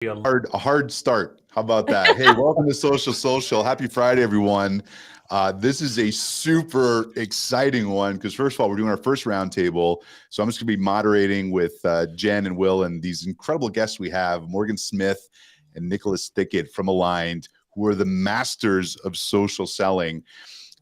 A hard start. How about that? Hey, welcome to Social. Happy Friday, everyone. This is a super exciting one because first of all, we're doing our first roundtable. So I'm just going to be moderating with Jen and Will and these incredible guests we have, Morgan Smith and Nicholas Thickett from Aligned, who are the masters of social selling.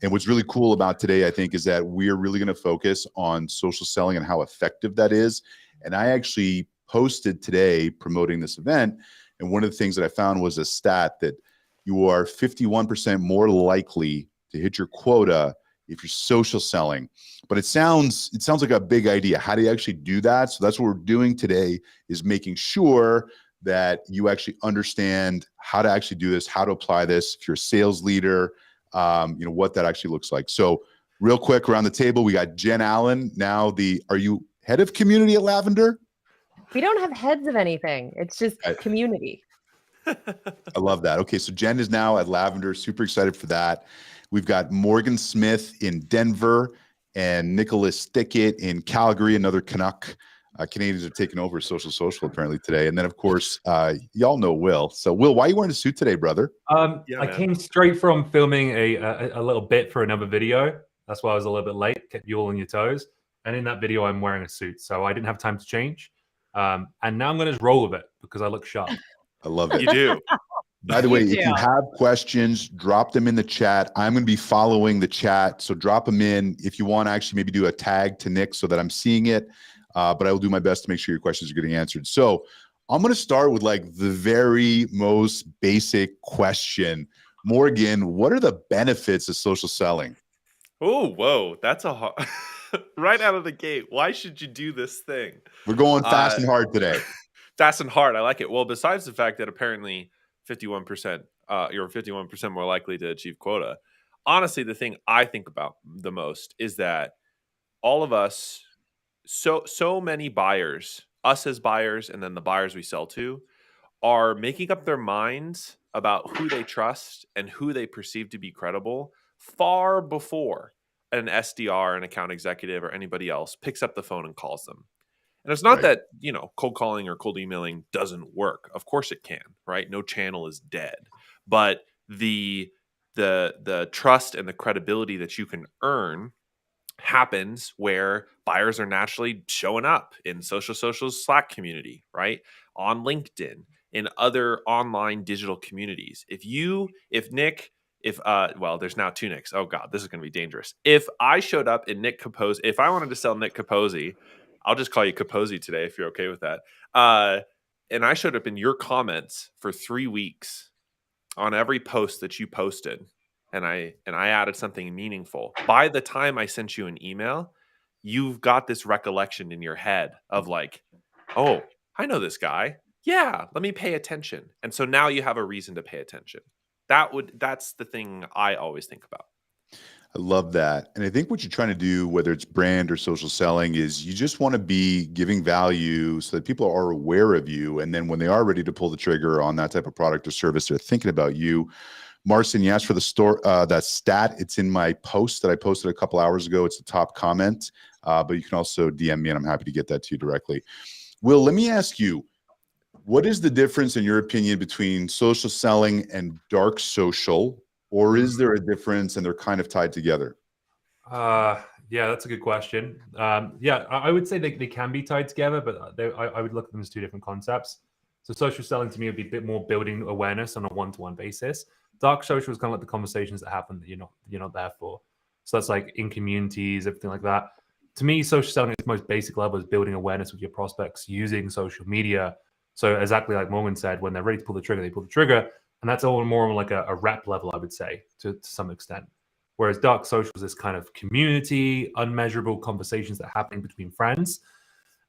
And what's really cool about today, I think, is that we're really going to focus on social selling and how effective that is. And I actually posted today promoting this event. And one of the things that I found was a stat that you are 51% more likely to hit your quota if you're social selling. But it sounds like a big idea. How do you actually do that? So that's what we're doing today, is making sure that you actually understand how to actually do this, how to apply this. If you're a sales leader, what that actually looks like. So real quick around the table, we got Jen Allen. Now are you head of community at Lavender? We don't have heads of anything. It's just community. I love that. Okay, so Jen is now at Lavender. Super excited for that. We've got Morgan Smith in Denver and Nicholas Thickett in Calgary, another Canuck. Canadians are taking over social apparently today. And then, of course, y'all know Will. So, Will, why are you wearing a suit today, brother? I came straight from filming a little bit for another video. That's why I was a little bit late. Kept you all on your toes. And in that video, I'm wearing a suit. So I didn't have time to change. And now I'm going to just roll with it because I look sharp. I love it. You do. By the way, if you have questions, drop them in the chat. I'm going to be following the chat. So drop them in. If you want to actually maybe do a tag to Nick so that I'm seeing it. But I will do my best to make sure your questions are getting answered. So I'm going to start with like the very most basic question. Morgan, what are the benefits of social selling? Oh, whoa. That's right out of the gate. Why should you do this thing? We're going fast and hard today. Fast and hard. I like it. Well, besides the fact that apparently 51%, you're 51% more likely to achieve quota. Honestly, the thing I think about the most is that all of us, so many buyers, us as buyers, and then the buyers we sell to, are making up their minds about who they trust and who they perceive to be credible far before an SDR, an account executive, or anybody else picks up the phone and calls them. And it's not that, cold calling or cold emailing doesn't work. Of course it can, right? No channel is dead. But the trust and the credibility that you can earn happens where buyers are naturally showing up in social's Slack community, right? On LinkedIn, in other online digital communities. There's now two Nicks. Oh God, this is going to be dangerous. If I showed up in Nick Capozzi, if I wanted to sell Nick Capozzi, I'll just call you Capozzi today if you're okay with that. And I showed up in your comments for 3 weeks on every post that you posted, and I added something meaningful. By the time I sent you an email, you've got this recollection in your head of like, oh, I know this guy. Yeah, let me pay attention. And so now you have a reason to pay attention. That's the thing I always think about. I love that. And I think what you're trying to do, whether it's brand or social selling, is you just want to be giving value so that people are aware of you. And then when they are ready to pull the trigger on that type of product or service, they're thinking about you. Marcin, you asked for that stat. It's in my post that I posted a couple hours ago. It's the top comment, but you can also DM me and I'm happy to get that to you directly. Will, let me ask you, what is the difference in your opinion between social selling and dark social? Or is there a difference and they're kind of tied together? Yeah, that's a good question. I would say they can be tied together, but I would look at them as two different concepts. So social selling to me would be a bit more building awareness on a one-to-one basis. Dark social is kind of like the conversations that happen that you're not there for. So that's like in communities, everything like that. To me, social selling at its most basic level is building awareness with your prospects using social media. So exactly like Morgan said, when they're ready to pull the trigger, they pull the trigger. And that's all more like a rep level, I would say, to some extent. Whereas dark social is this kind of community, unmeasurable conversations that are happening between friends.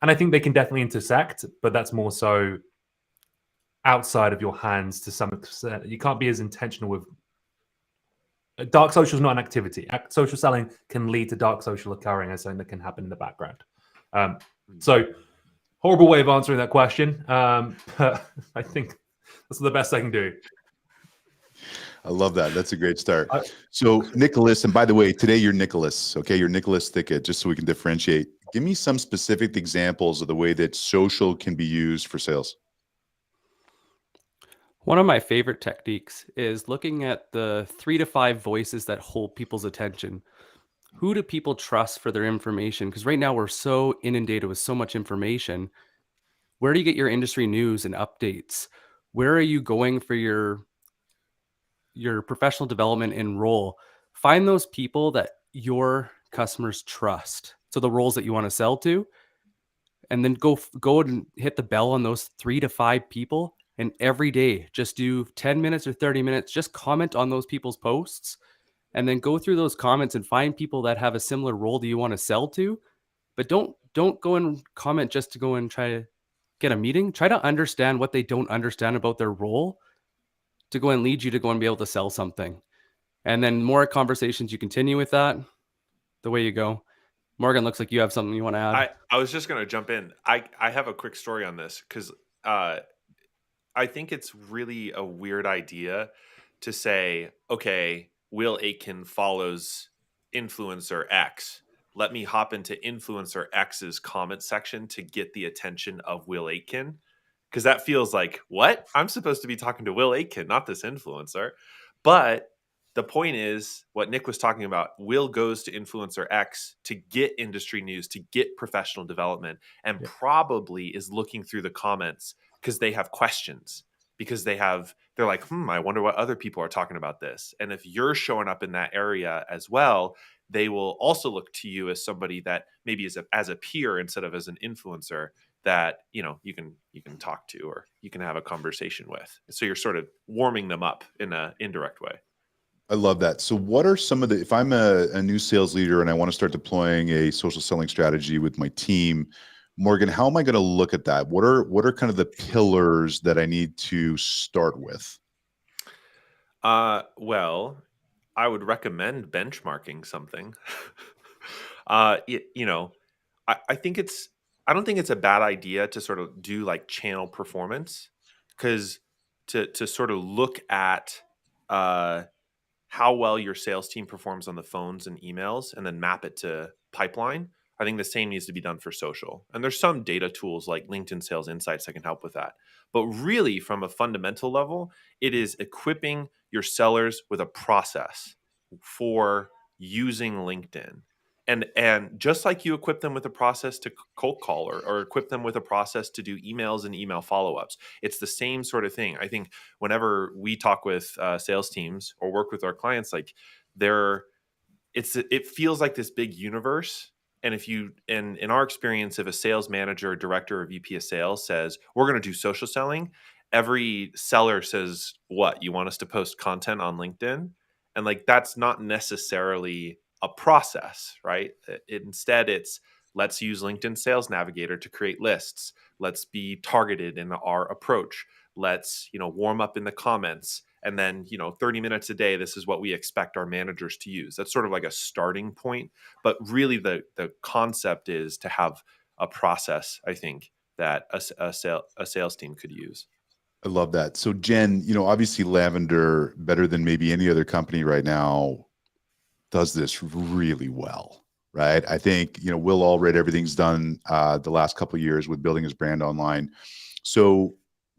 And I think they can definitely intersect, but that's more so outside of your hands to some extent. You can't be as intentional with... Dark social is not an activity. Social selling can lead to dark social occurring as something that can happen in the background. So horrible way of answering that question. But I think that's the best I can do. I love that. That's a great start. So Nicholas, and by the way, today you're Nicholas, okay? You're Nicholas Thickett, just so we can differentiate. Give me some specific examples of the way that social can be used for sales. One of my favorite techniques is looking at the 3 to 5 voices that hold people's attention. Who do people trust for their information? Because right now we're so inundated with so much information. Where do you get your industry news and updates? Where are you going for your professional development and role? Find those people that your customers trust. So the roles that you want to sell to, and then go and hit the bell on those 3 to 5 people, and every day just do 10 minutes or 30 minutes, just comment on those people's posts, and then go through those comments and find people that have a similar role that you want to sell to. But don't go and comment just to go and try to get a meeting. Try to understand what they don't understand about their role to go and lead you to go and be able to sell something. And then more conversations, you continue with that the way you go. Morgan, looks like you have something you want to add. I was just going to jump in. I have a quick story on this because I think it's really a weird idea to say, okay, Will Aitken follows influencer X. Let me hop into influencer X's comment section to get the attention of Will Aitken. Because that feels like, what? I'm supposed to be talking to Will Aitken, not this influencer. But the point is what Nick was talking about. Will goes to influencer X to get industry news, to get professional development, and probably is looking through the comments because they have questions, because they're like, I wonder what other people are talking about this. And if you're showing up in that area as well, they will also look to you as somebody that maybe is as a peer instead of as an influencer that you can talk to or you can have a conversation with. So you're sort of warming them up in an indirect way. I love that. So what are some of if I'm a new sales leader and I want to start deploying a social selling strategy with my team, Morgan, how am I going to look at that? What are kind of the pillars that I need to start with? Well, I would recommend benchmarking something. I don't think it's a bad idea to sort of do like channel performance, because to sort of look at how well your sales team performs on the phones and emails and then map it to pipeline. I think the same needs to be done for social. And there's some data tools like LinkedIn Sales Insights that can help with that. But really, from a fundamental level, it is equipping your sellers with a process for using LinkedIn. And just like you equip them with a process to cold call or equip them with a process to do emails and email follow-ups, it's the same sort of thing. I think whenever we talk with sales teams or work with our clients, like it feels like this big universe. And if you, in our experience, if a sales manager, director, or VP of sales says, we're going to do social selling, every seller says, what, you want us to post content on LinkedIn? And like, that's not necessarily a process, right? Instead, it's let's use LinkedIn Sales Navigator to create lists. Let's be targeted in our approach. Let's, warm up in the comments. And then, 30 minutes a day, this is what we expect our managers to use. That's sort of like a starting point. But really, the concept is to have a process, I think, that a sales team could use. I love that. So Jen, obviously Lavender, better than maybe any other company right now, does this really well, right? I think, Will Allred, everything's done the last couple of years with building his brand online. So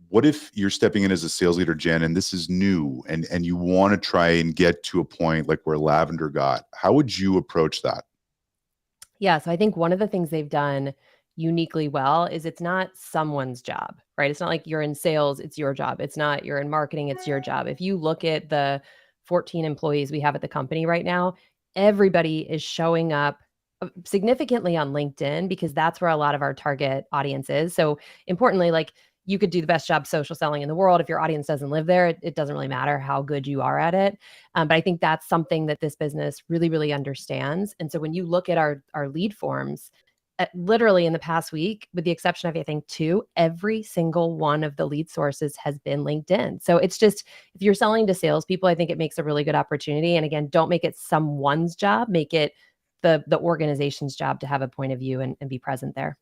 what if you're stepping in as a sales leader, Jen, and this is new and you want to try and get to a point like where Lavender got? How would you approach that? Yeah, so I think one of the things they've done uniquely well is it's not someone's job, right? It's not like you're in sales, it's your job. It's not you're in marketing, it's your job. If you look at the 14 employees we have at the company right now, everybody is showing up significantly on LinkedIn because that's where a lot of our target audience is. So importantly, like you could do the best job social selling in the world. If your audience doesn't live there, it doesn't really matter how good you are at it. But I think that's something that this business really, really understands. And so when you look at our lead forms, literally in the past week, with the exception of, I think, 2, every single one of the lead sources has been LinkedIn. So it's just, if you're selling to salespeople, I think it makes a really good opportunity. And again, don't make it someone's job, make it the organization's job to have a point of view and be present there.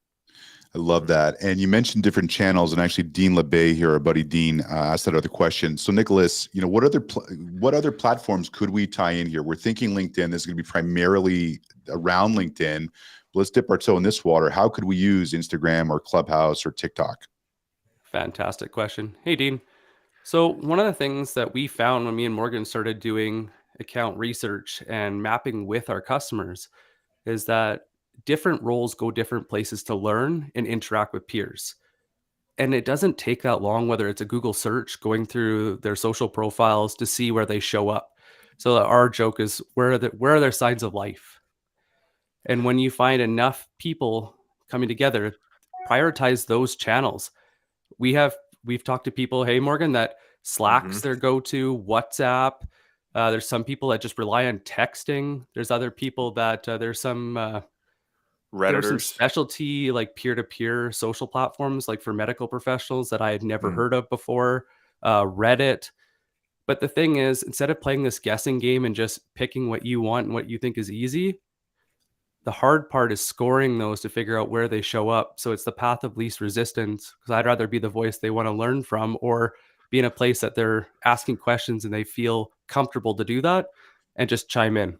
I love that. And you mentioned different channels, and actually Dean LeBay here, our buddy Dean, asked that other question. So Nicholas, what other platforms could we tie in here? We're thinking LinkedIn. This is going to be primarily around LinkedIn. Let's dip our toe in this water. How could we use Instagram or Clubhouse or TikTok? Fantastic question. Hey, Dean. So one of the things that we found when me and Morgan started doing account research and mapping with our customers is that different roles go different places to learn and interact with peers. And it doesn't take that long, whether it's a Google search, going through their social profiles to see where they show up. So our joke is, where are their signs of life? And when you find enough people coming together, prioritize those channels. We've talked to people, hey Morgan, that Slack's their go-to, WhatsApp. There's some people that just rely on texting. There's other people that there are some Redditors. specialty like peer-to-peer social platforms, like for medical professionals that I had never heard of before. Reddit. But the thing is, instead of playing this guessing game and just picking what you want and what you think is easy, the hard part is scoring those to figure out where they show up. So it's the path of least resistance, because I'd rather be the voice they want to learn from, or be in a place that they're asking questions and they feel comfortable to do that and just chime in.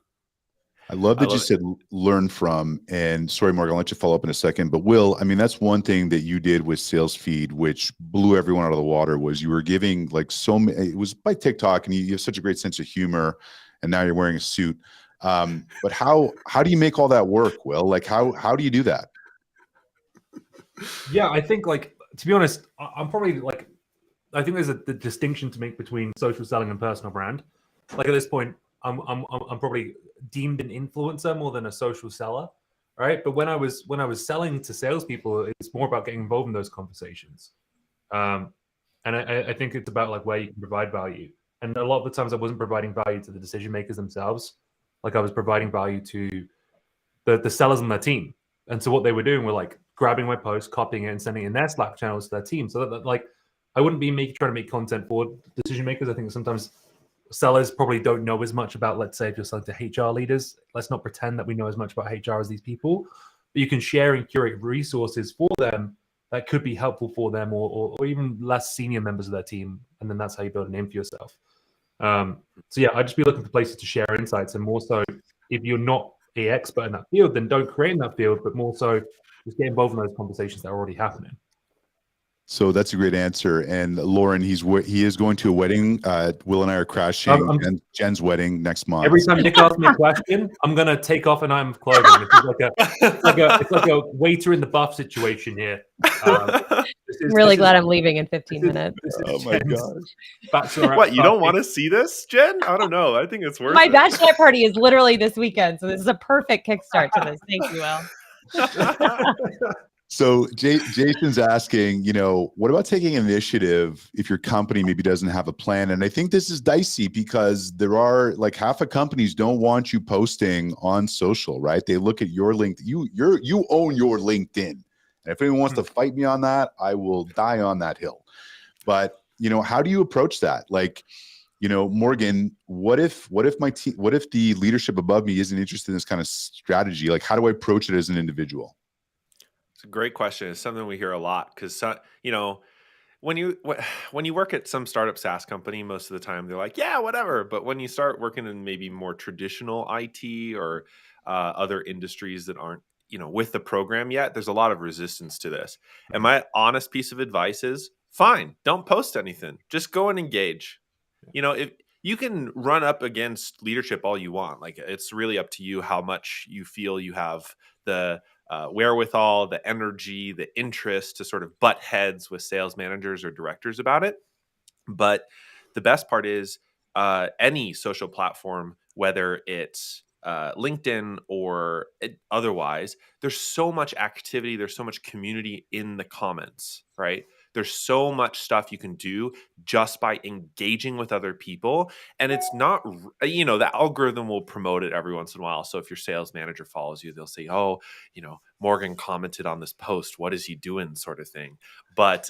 I love that you it. said learn from, and sorry, Morgan, I'll let you follow up in a second, but Will, I mean, that's one thing that you did with Sales Feed, which blew everyone out of the water, was you were giving like so many, it was by TikTok, and you have such a great sense of humor, and now you're wearing a suit. But how do you make all that work, Will? Like, how do you do that? Yeah, I think, like, to be honest, I'm probably like, I think there's the distinction to make between social selling and personal brand. Like at this point, I'm probably deemed an influencer more than a social seller, right? But when I was selling to salespeople, it's more about getting involved in those conversations, and I think it's about like where you can provide value. And a lot of the times, I wasn't providing value to the decision makers themselves. Like I was providing value to the sellers on their team. And so what they were doing were like grabbing my post, copying it, and sending it in their Slack channels to their team. So that like I wouldn't be trying to make content for decision makers. I think sometimes sellers probably don't know as much about, let's say, if you're selling to HR leaders. Let's not pretend that we know as much about HR as these people. But you can share and curate resources for them that could be helpful for them, or even less senior members of their team. And then that's how you build a name for yourself. So yeah, I'd just be looking for places to share insights, and more so, if you're not an expert in that field, then don't create in that field, but more so just get involved in those conversations that are already happening. So that's a great answer. And Lauren, he is going to a wedding. Will and I are crashing Jen's wedding next month. Every time Nick asks me a question, I'm gonna take off an item of clothing. It's like a waiter in the buff situation here. I'm really glad I'm leaving in 15 minutes. Oh my gosh. What, you don't want to see this, Jen? I don't know. I think it's worth My it. bachelorette party is literally this weekend, so this is a perfect kickstart to this. Thank you, Will. So Jason's asking, what about taking initiative if your company maybe doesn't have a plan? And I think this is dicey because there are like half of companies don't want you posting on social, right? They look at your LinkedIn. You own your LinkedIn. And if anyone wants to fight me on that, I will die on that hill. But, how do you approach that? Like, Morgan, what if the leadership above me isn't interested in this kind of strategy? Like, how do I approach it as an individual? It's a great question. It's something we hear a lot because, when you work at some startup SaaS company, most of the time they're like, yeah, whatever. But when you start working in maybe more traditional IT or other industries that aren't, with the program yet, there's a lot of resistance to this. And my honest piece of advice is, fine, don't post anything. Just go and engage. If you can run up against leadership all you want, like it's really up to you how much you feel you have the wherewithal, the energy, the interest to sort of butt heads with sales managers or directors about it. But the best part is any social platform, whether it's LinkedIn or otherwise, there's so much activity, there's so much community in the comments, right? There's so much stuff you can do just by engaging with other people. And it's not, the algorithm will promote it every once in a while. So if your sales manager follows you, they'll say, oh, Morgan commented on this post. What is he doing? Sort of thing. But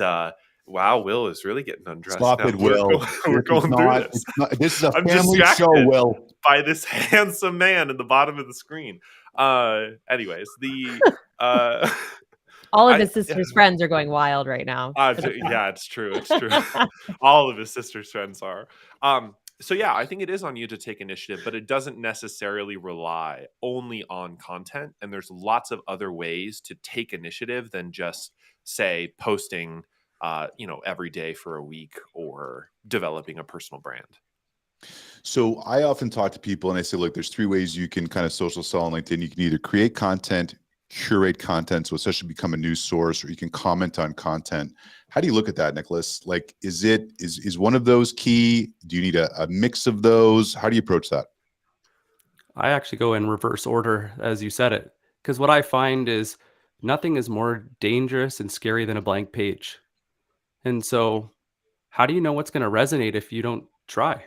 wow, Will is really getting undressed. Stop it, Will. We're going through this. This is a family show, Will. By this handsome man in the bottom of the screen. Anyways, all of his sister's friends are going wild right now. Yeah, it's true. It's true. All of his sister's friends are. So yeah, I think it is on you to take initiative, but it doesn't necessarily rely only on content. And there's lots of other ways to take initiative than just, say, posting every day for a week, or developing a personal brand. So I often talk to people and I say, look, there's 3 ways you can kind of social sell on LinkedIn. You can either create content, curate content, so essentially become a news source, or you can comment on content. How do you look at that, Nicholas? Like, is one of those key? Do you need a mix of those? How do you approach that? I actually go in reverse order as you said it, because what I find is nothing is more dangerous and scary than a blank page. And so, how do you know what's going to resonate if you don't try?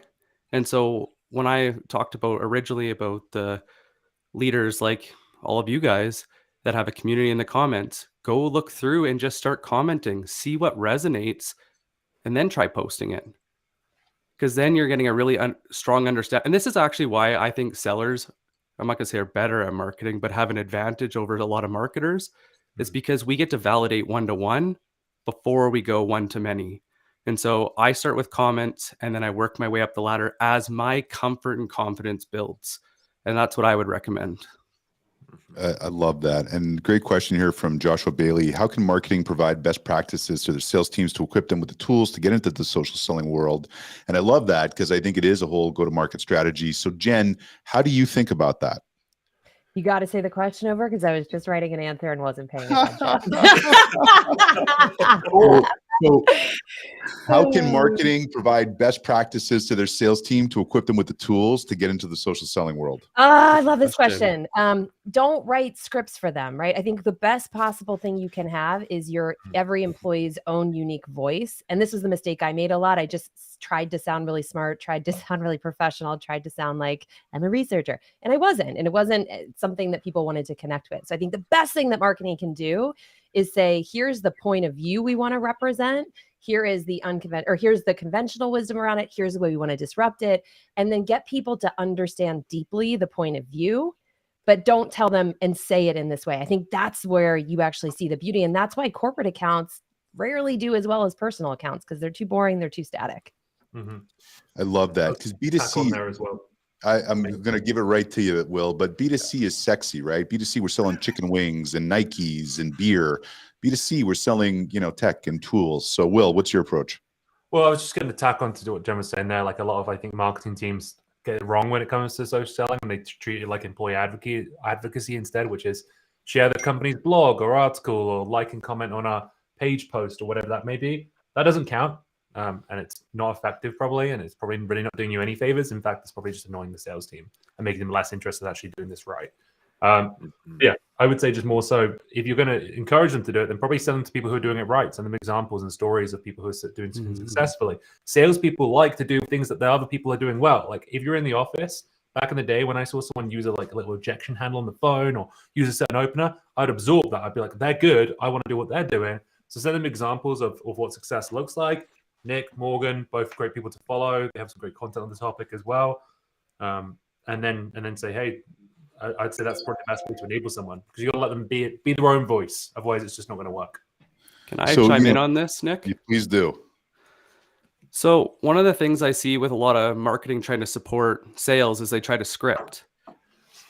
And so, when I talked about originally about the leaders like all of you guys that have a community in the comments, go look through and just start commenting, see what resonates, and then try posting it. Because then you're getting a really strong understand. And this is actually why I think sellers, I'm not going to say are better at marketing, but have an advantage over a lot of marketers. It's because we get to validate one-to-one before we go one-to-many. And so I start with comments and then I work my way up the ladder as my comfort and confidence builds. And that's what I would recommend. I love that. And great question here from Joshua Bailey. How can marketing provide best practices to their sales teams to equip them with the tools to get into the social selling world? And I love that because I think it is a whole go-to-market strategy. So Jen, how do you think about that? You got to say the question over because I was just writing an answer and wasn't paying attention. So how can marketing provide best practices to their sales team to equip them with the tools to get into the social selling world? I love this question. Don't write scripts for them, right? I think the best possible thing you can have is your every employee's own unique voice. And this was the mistake I made a lot. I just tried to sound really smart, tried to sound really professional, tried to sound like I'm a researcher. And I wasn't. And it wasn't something that people wanted to connect with. So I think the best thing that marketing can do is say, here's the point of view we want to represent. Here is the here's the conventional wisdom around it. Here's the way we want to disrupt it. And then get people to understand deeply the point of view, but don't tell them and say it in this way. I think that's where you actually see the beauty. And that's why corporate accounts rarely do as well as personal accounts, because they're too boring. They're too static. Mm-hmm. I love that, because B2C, there as well. I'm going to give it right to you, Will, but B2C is sexy, right? B2C, we're selling chicken wings and Nikes and beer. B2C, we're selling, tech and tools. So Will, what's your approach? Well, I was just going to tack on to what Jen was saying there. Like a lot of, I think, marketing teams get it wrong when it comes to social selling, and they treat it like employee advocacy instead, which is share the company's blog or article or like and comment on a page post or whatever that may be. That doesn't count. And it's not effective probably, and it's probably really not doing you any favors. In fact, it's probably just annoying the sales team and making them less interested in actually doing this right. Yeah, I would say just more so, if you're going to encourage them to do it, then probably send them to people who are doing it right. Send them examples and stories of people who are doing things successfully. Salespeople like to do things that the other people are doing well. Like if you're in the office, back in the day when I saw someone use a little ejection handle on the phone or use a certain opener, I'd absorb that. I'd be like, they're good. I want to do what they're doing. So send them examples of what success looks like. Nick, Morgan, both great people to follow. They have some great content on the topic as well. And then say, hey, I'd say that's probably the best way to enable someone, because you got to let them be their own voice. Otherwise, it's just not going to work. Can I chime in on this, Nick? Please do. So one of the things I see with a lot of marketing trying to support sales is they try to script.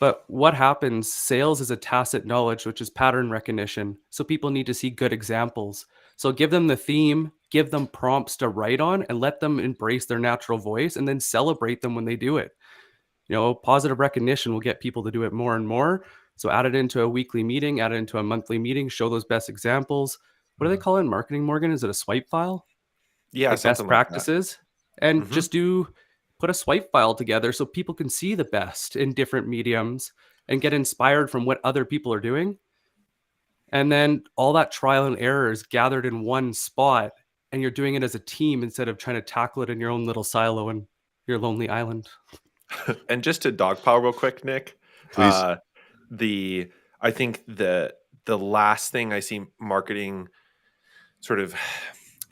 But what happens, sales is a tacit knowledge, which is pattern recognition. So people need to see good examples. So give them the theme, give them prompts to write on, and let them embrace their natural voice, and then celebrate them when they do it. Positive recognition will get people to do it more and more. So add it into a weekly meeting, add it into a monthly meeting, show those best examples. What do they call it in marketing, Morgan? Is it a swipe file? Yeah, like best practices. And just put a swipe file together so people can see the best in different mediums and get inspired from what other people are doing. And then all that trial and error is gathered in one spot, and you're doing it as a team instead of trying to tackle it in your own little silo in your lonely island. And just to dogpile real quick, Nick, please. I think the last thing I see marketing sort of,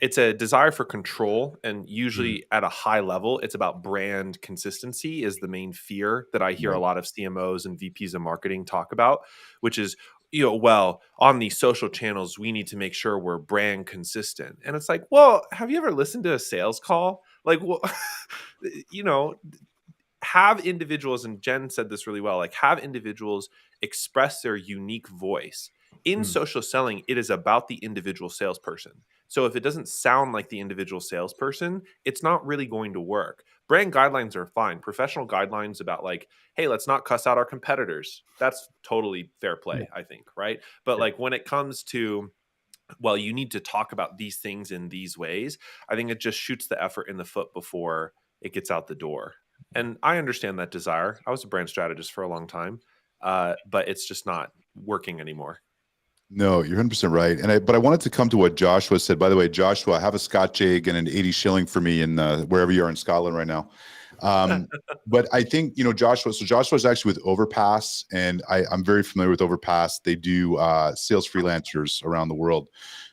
it's a desire for control, and usually at a high level, it's about brand consistency is the main fear that I hear a lot of CMOs and VPs of marketing talk about, which is, well, on these social channels, we need to make sure we're brand consistent. And it's like, well, have you ever listened to a sales call? Like, well, have individuals, and Jen said this really well, like have individuals express their unique voice. In social selling, it is about the individual salesperson. So if it doesn't sound like the individual salesperson, it's not really going to work. Brand guidelines are fine. Professional guidelines about like, hey, let's not cuss out our competitors. That's totally fair play, I think, right? But like when it comes to, well, you need to talk about these things in these ways, I think it just shoots the effort in the foot before it gets out the door. And I understand that desire. I was a brand strategist for a long time, but it's just not working anymore. No, you're 100% right. But I wanted to come to what Joshua said. By the way, Joshua, have a Scotch egg and an 80 shilling for me in wherever you are in Scotland right now. But I think, Joshua, so Joshua's actually with Overpass, and I'm very familiar with Overpass. They do sales freelancers around the world.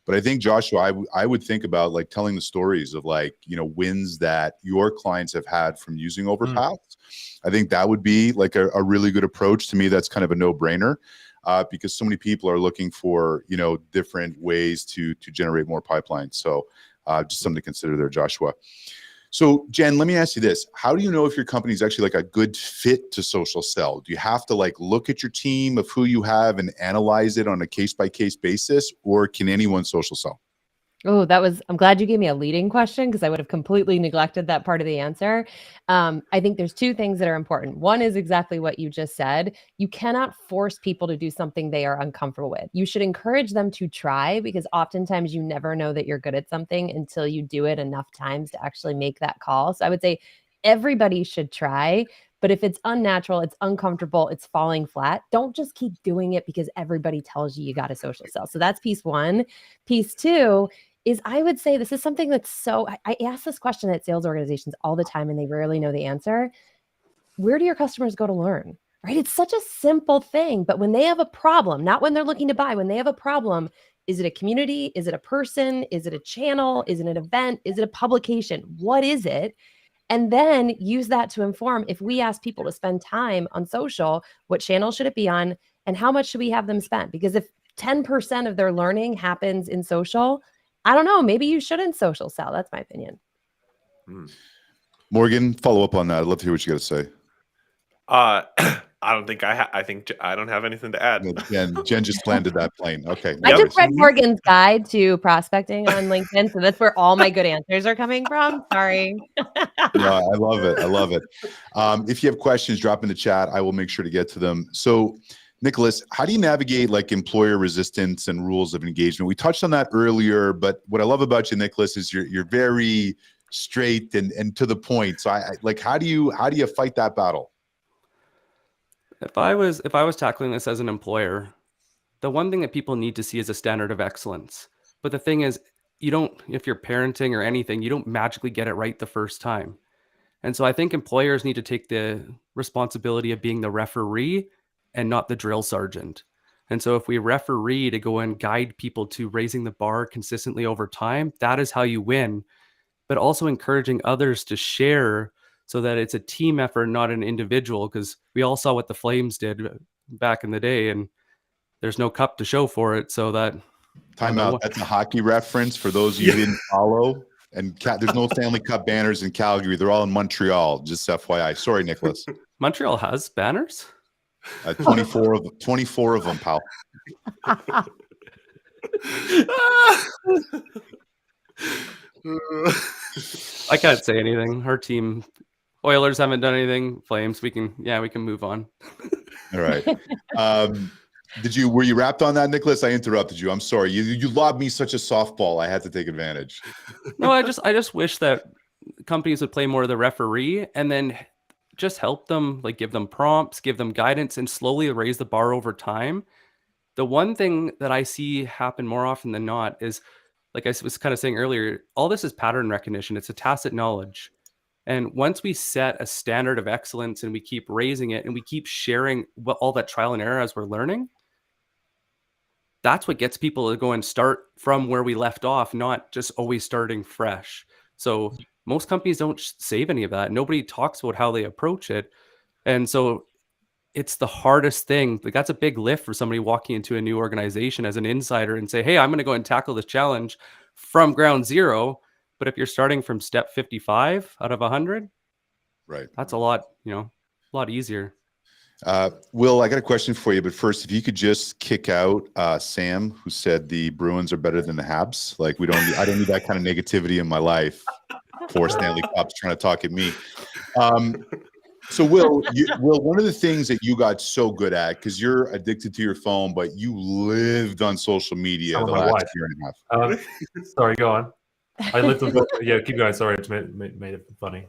But I think, Joshua, I would think about like telling the stories of like, wins that your clients have had from using Overpass. I think that would be like a really good approach. To me, that's kind of a no-brainer. Because so many people are looking for, different ways to generate more pipelines. So just something to consider there, Joshua. So Jen, let me ask you this. How do you know if your company is actually like a good fit to social sell? Do you have to like look at your team of who you have and analyze it on a case-by-case basis, or can anyone social sell? Oh, I'm glad you gave me a leading question because I would have completely neglected that part of the answer. I think there's two things that are important. One is exactly what you just said. You cannot force people to do something they are uncomfortable with. You should encourage them to try, because oftentimes you never know that you're good at something until you do it enough times to actually make that call. So I would say everybody should try. But if it's unnatural, it's uncomfortable, it's falling flat, don't just keep doing it because everybody tells you got to social sell. So that's piece one. Piece two is, I would say this is something that's I ask this question at sales organizations all the time and they rarely know the answer. Where do your customers go to learn? Right? It's such a simple thing, but when they have a problem, not when they're looking to buy, when they have a problem, is it a community? Is it a person? Is it a channel? Is it an event? Is it a publication? What is it? And then use that to inform, if we ask people to spend time on social, what channel should it be on? And how much should we have them spend? Because if 10% of their learning happens in social, I don't know, maybe you shouldn't social sell. That's my opinion. Morgan, follow up on that. I'd love to hear what you got to say. I don't think I think I don't have anything to add. Jen just landed that plane. Okay. I just read Morgan's guide to prospecting on LinkedIn, so that's where all my good answers are coming from. Sorry. No, I love it. I love it. If you have questions, drop in the chat. I will make sure to get to them. So, Nicholas, how do you navigate like employer resistance and rules of engagement? We touched on that earlier, but what I love about you, Nicholas, is you're very straight and to the point. So, I like, how do you fight that battle? If I was tackling this as an employer, the one thing that people need to see is a standard of excellence. But the thing is, if you're parenting or anything, you don't magically get it right the first time. And so I think employers need to take the responsibility of being the referee and not the drill sergeant. And so if we referee to go and guide people to raising the bar consistently over time, that is how you win. But also encouraging others to share so that it's a team effort, not an individual, because we all saw what the Flames did back in the day, and there's no cup to show for it. So that timeout. That's a hockey reference for those of you who didn't follow. And there's no Stanley Cup banners in Calgary. They're all in Montreal. Just FYI. Sorry, Nicholas. Montreal has banners. 24 of them, pal. I can't say anything. Our team, Oilers, haven't done anything. Flames, we can move on. All right. Were you wrapped on that, Nicholas? I interrupted you. I'm sorry. You lobbed me such a softball. I had to take advantage. No, I just wish that companies would play more of the referee and then just help them, like give them prompts, give them guidance, and slowly raise the bar over time. The one thing that I see happen more often than not is, like I was kind of saying earlier, all this is pattern recognition. It's a tacit knowledge. And once we set a standard of excellence and we keep raising it and we keep sharing all that trial and error as we're learning, that's what gets people to go and start from where we left off, not just always starting fresh. So most companies don't save any of that. Nobody talks about how they approach it. And so it's the hardest thing. Like, that's a big lift for somebody walking into a new organization as an insider and say, hey, I'm going to go and tackle this challenge from ground zero. But if you're starting from step 55 out of 100, right, that's a lot, a lot easier. Will, I got a question for you, but first, if you could just kick out Sam, who said the Bruins are better than the Habs. Like I don't need that kind of negativity in my life. Poor Stanley Cup's trying to talk at me. So Will, one of the things that you got so good at, because you're addicted to your phone, but you lived on social media Some of the my last wife. year and a half. Sorry, go on. I lived on. Yeah, keep going. Sorry, it's made it funny.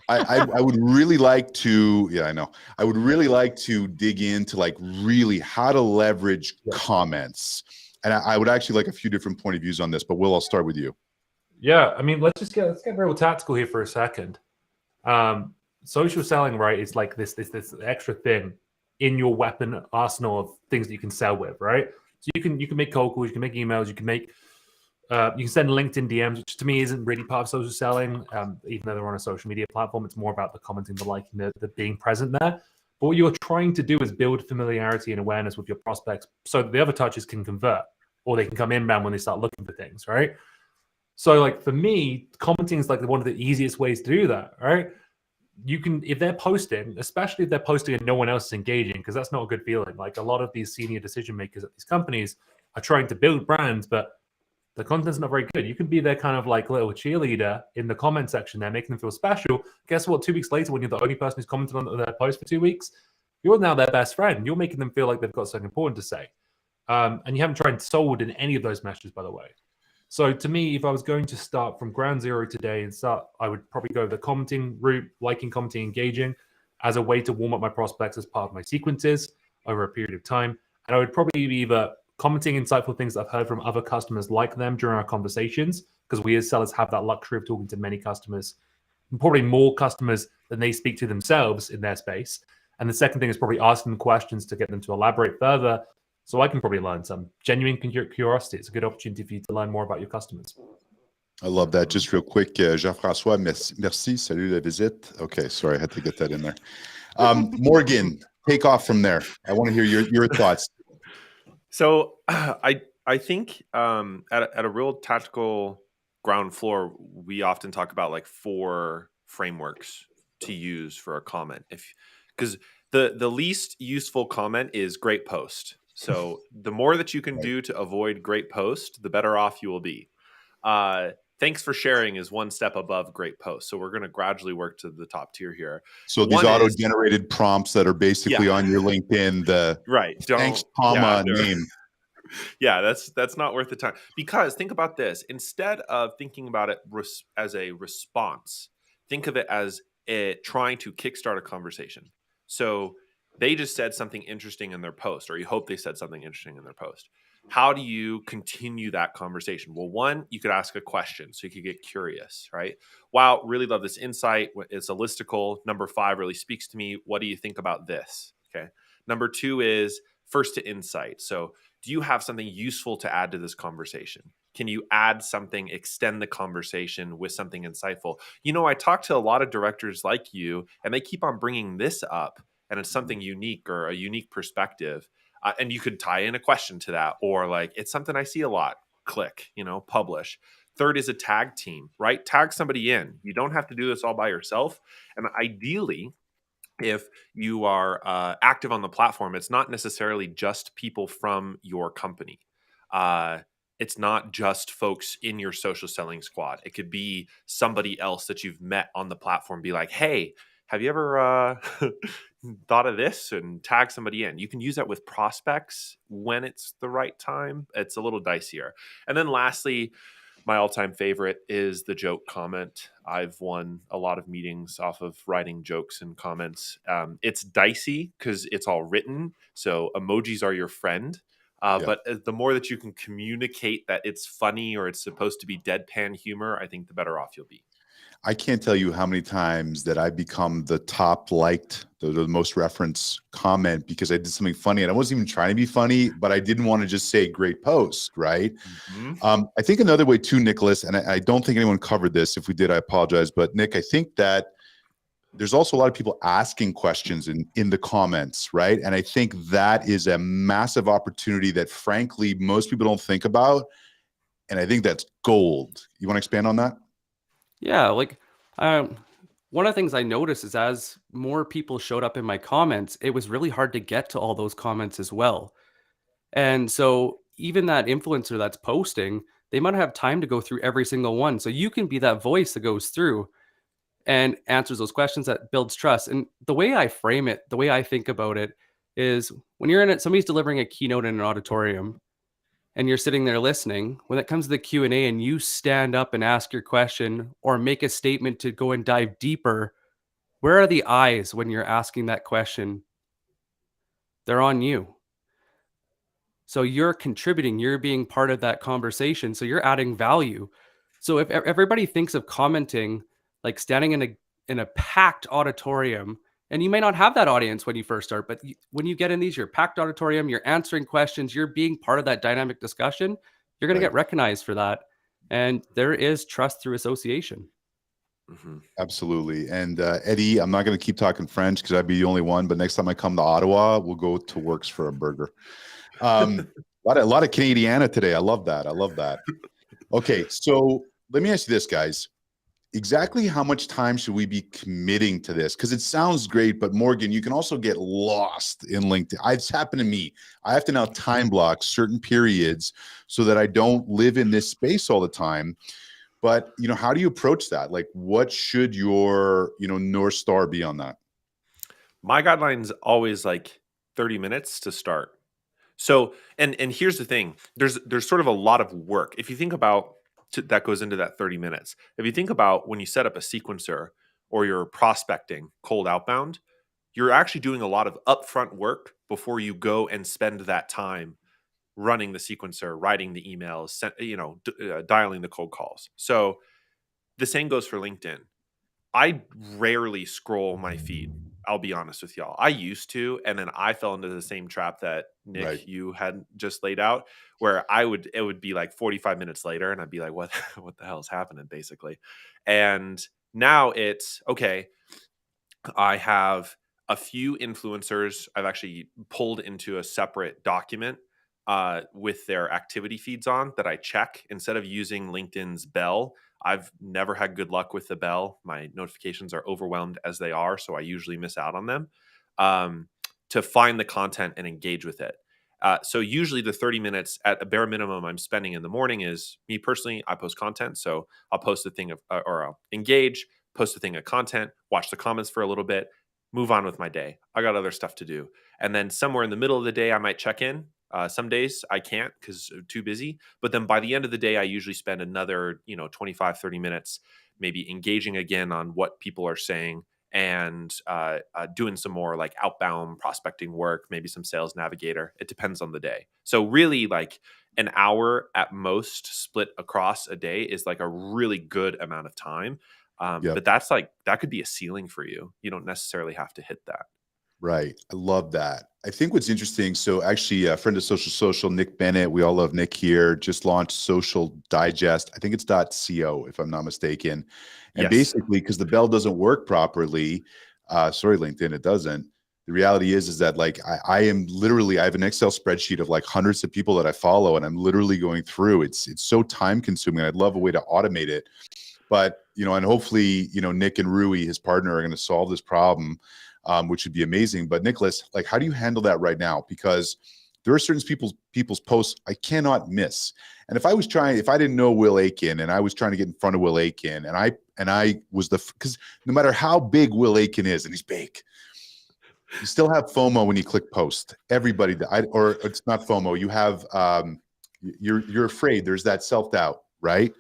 I would really like to, yeah, I know. I would really like to dig into like really how to leverage comments. And I would actually like a few different point of views on this, but Will, I'll start with you. Yeah, I mean, let's get real tactical here for a second. Social selling, right, is like this extra thing in your weapon arsenal of things that you can sell with, right? So you can make cold calls, you can make emails, you can send LinkedIn DMs, which to me isn't really part of social selling. Even though they're on a social media platform, it's more about the commenting, the liking, the being present there. But what you're trying to do is build familiarity and awareness with your prospects so that the other touches can convert, or they can come inbound when they start looking for things, right? So like for me, commenting is like one of the easiest ways to do that, right? You can, if they're posting, especially if they're posting and no one else is engaging, because that's not a good feeling. Like a lot of these senior decision makers at these companies are trying to build brands, but the content's not very good. You can be their kind of like little cheerleader in the comment section there, making them feel special. Guess what? 2 weeks later, when you're the only person who's commented on their post for 2 weeks, you're now their best friend. You're making them feel like they've got something important to say. And you haven't tried and sold in any of those messages, by the way. So to me, if I was going to start from ground zero today and start, I would probably go the commenting route, liking, commenting, engaging as a way to warm up my prospects as part of my sequences over a period of time. And I would probably be either commenting insightful things that I've heard from other customers like them during our conversations, because we as sellers have that luxury of talking to many customers, and probably more customers than they speak to themselves in their space. And the second thing is probably asking them questions to get them to elaborate further, so I can probably learn some genuine curiosity. It's a good opportunity for you to learn more about your customers. I love that. Just real quick, Jean-François, merci, salut la visite. Okay, sorry, I had to get that in there. Morgan, take off from there. I want to hear your thoughts. So I think at a real tactical ground floor, we often talk about like 4 frameworks to use for a comment. Because the least useful comment is great post. So the more that you can do to avoid great post, the better off you will be. Thanks for sharing is one step above great post. So we're going to gradually work to the top tier here. So these auto-generated prompts that are basically on your LinkedIn, the right, thanks, comma, name. Yeah, that's not worth the time. Because think about this. Instead of thinking about it as a response, think of it as trying to kickstart a conversation. So they just said something interesting in their post, or you hope they said something interesting in their post. How do you continue that conversation? Well, one, you could ask a question so you could get curious, right? Wow, really love this insight. It's a listicle. Number 5 really speaks to me. What do you think about this? Okay. Number 2 is first to insight. So do you have something useful to add to this conversation? Can you add something, extend the conversation with something insightful? You know, I talk to a lot of directors like you, and they keep on bringing this up, and it's something unique or a unique perspective. And you could tie in a question to that, or like, it's something I see a lot. Click, publish. Third is a tag team, right? Tag somebody in. You don't have to do this all by yourself. And ideally, if you are active on the platform, it's not necessarily just people from your company. It's not just folks in your social selling squad. It could be somebody else that you've met on the platform. Be like, hey, have you ever thought of this? And tag somebody in. You can use that with prospects when it's the right time. It's a little dicier. And then lastly, my all-time favorite is the joke comment. I've won a lot of meetings off of writing jokes and comments. It's dicey because it's all written, so emojis are your friend. But the more that you can communicate that it's funny or it's supposed to be deadpan humor, I think the better off you'll be. I can't tell you how many times that I become the top liked, the most referenced comment because I did something funny, and I wasn't even trying to be funny, but I didn't want to just say great post, right? Mm-hmm. I think another way too, Nicholas, and I don't think anyone covered this. If we did, I apologize. But Nick, I think that there's also a lot of people asking questions in the comments, right? And I think that is a massive opportunity that frankly, most people don't think about. And I think that's gold. You want to expand on that? Yeah, like one of the things I noticed is as more people showed up in my comments, it was really hard to get to all those comments as well. And so even that influencer that's posting, they might not have time to go through every single one. So you can be that voice that goes through and answers those questions, that builds trust. And the way I frame it, the way I think about it is when you're in it, somebody's delivering a keynote in an auditorium and you're sitting there listening, when it comes to the Q&A and you stand up and ask your question or make a statement to go and dive deeper, where are the eyes when you're asking that question? They're on you. So you're contributing, you're being part of that conversation. So you're adding value. So if everybody thinks of commenting like standing in a packed auditorium, and you may not have that audience when you first start, but when you get in these, you're packed auditorium, you're answering questions, you're being part of that dynamic discussion, you're going to get recognized for that. And there is trust through association. Absolutely. And Eddie, I'm not going to keep talking French because I'd be the only one, but next time I come to Ottawa, we'll go to Works for a burger. A lot of Canadiana today. I love that. I love that. Okay, so let me ask you this, guys. Exactly how much time should we be committing to this? Because it sounds great, but Morgan, you can also get lost in LinkedIn. It's happened to me. I have to now time block certain periods so that I don't live in this space all the time. But, how do you approach that? Like, what should your, North Star be on that? My guideline's always like 30 minutes to start. So, and here's the thing, there's sort of a lot of work. If you think about that goes into that 30 minutes. If you think about when you set up a sequencer or you're prospecting cold outbound, you're actually doing a lot of upfront work before you go and spend that time running the sequencer, writing the emails, dialing the cold calls. So the same goes for LinkedIn. I rarely scroll my feed. I'll be honest with y'all. I used to, and then I fell into the same trap that Nick, you had just laid out, where it would be like 45 minutes later and I'd be like, what the hell is happening basically? And now it's okay. I have a few influencers I've actually pulled into a separate document with their activity feeds on that I check instead of using LinkedIn's bell. I've never had good luck with the bell. My notifications are overwhelmed as they are, so I usually miss out on them, to find the content and engage with it. So usually the 30 minutes at a bare minimum I'm spending in the morning is me personally. I post content. So I'll post a thing or I'll engage, post a thing of content, watch the comments for a little bit, move on with my day. I got other stuff to do. And then somewhere in the middle of the day, I might check in. Some days I can't because I'm too busy. But then by the end of the day, I usually spend another, 25, 30 minutes maybe engaging again on what people are saying and doing some more like outbound prospecting work, maybe some sales navigator. It depends on the day. So really like an hour at most split across a day is like a really good amount of time. But that could be a ceiling for you. You don't necessarily have to hit that. Right. I love that. I think what's interesting, so actually a friend of Social, Nick Bennett, we all love Nick here, just launched Social Digest. I think it's .co if I'm not mistaken. And basically, because the bell doesn't work properly, sorry, LinkedIn, it doesn't. The reality is that like I have an Excel spreadsheet of like hundreds of people that I follow, and I'm literally going through. It's so time consuming. I'd love a way to automate it. But, and hopefully, Nick and Rui, his partner, are going to solve this problem. Which would be amazing. But Nicholas, like, how do you handle that right now? Because there are certain people's posts I cannot miss. And if I didn't know Will Aiken and I was trying to get in front of Will Aiken and I was because no matter how big Will Aiken is, and he's big, you still have FOMO when you click post. Everybody, or it's not FOMO. You have, you're afraid. There's that self-doubt, right?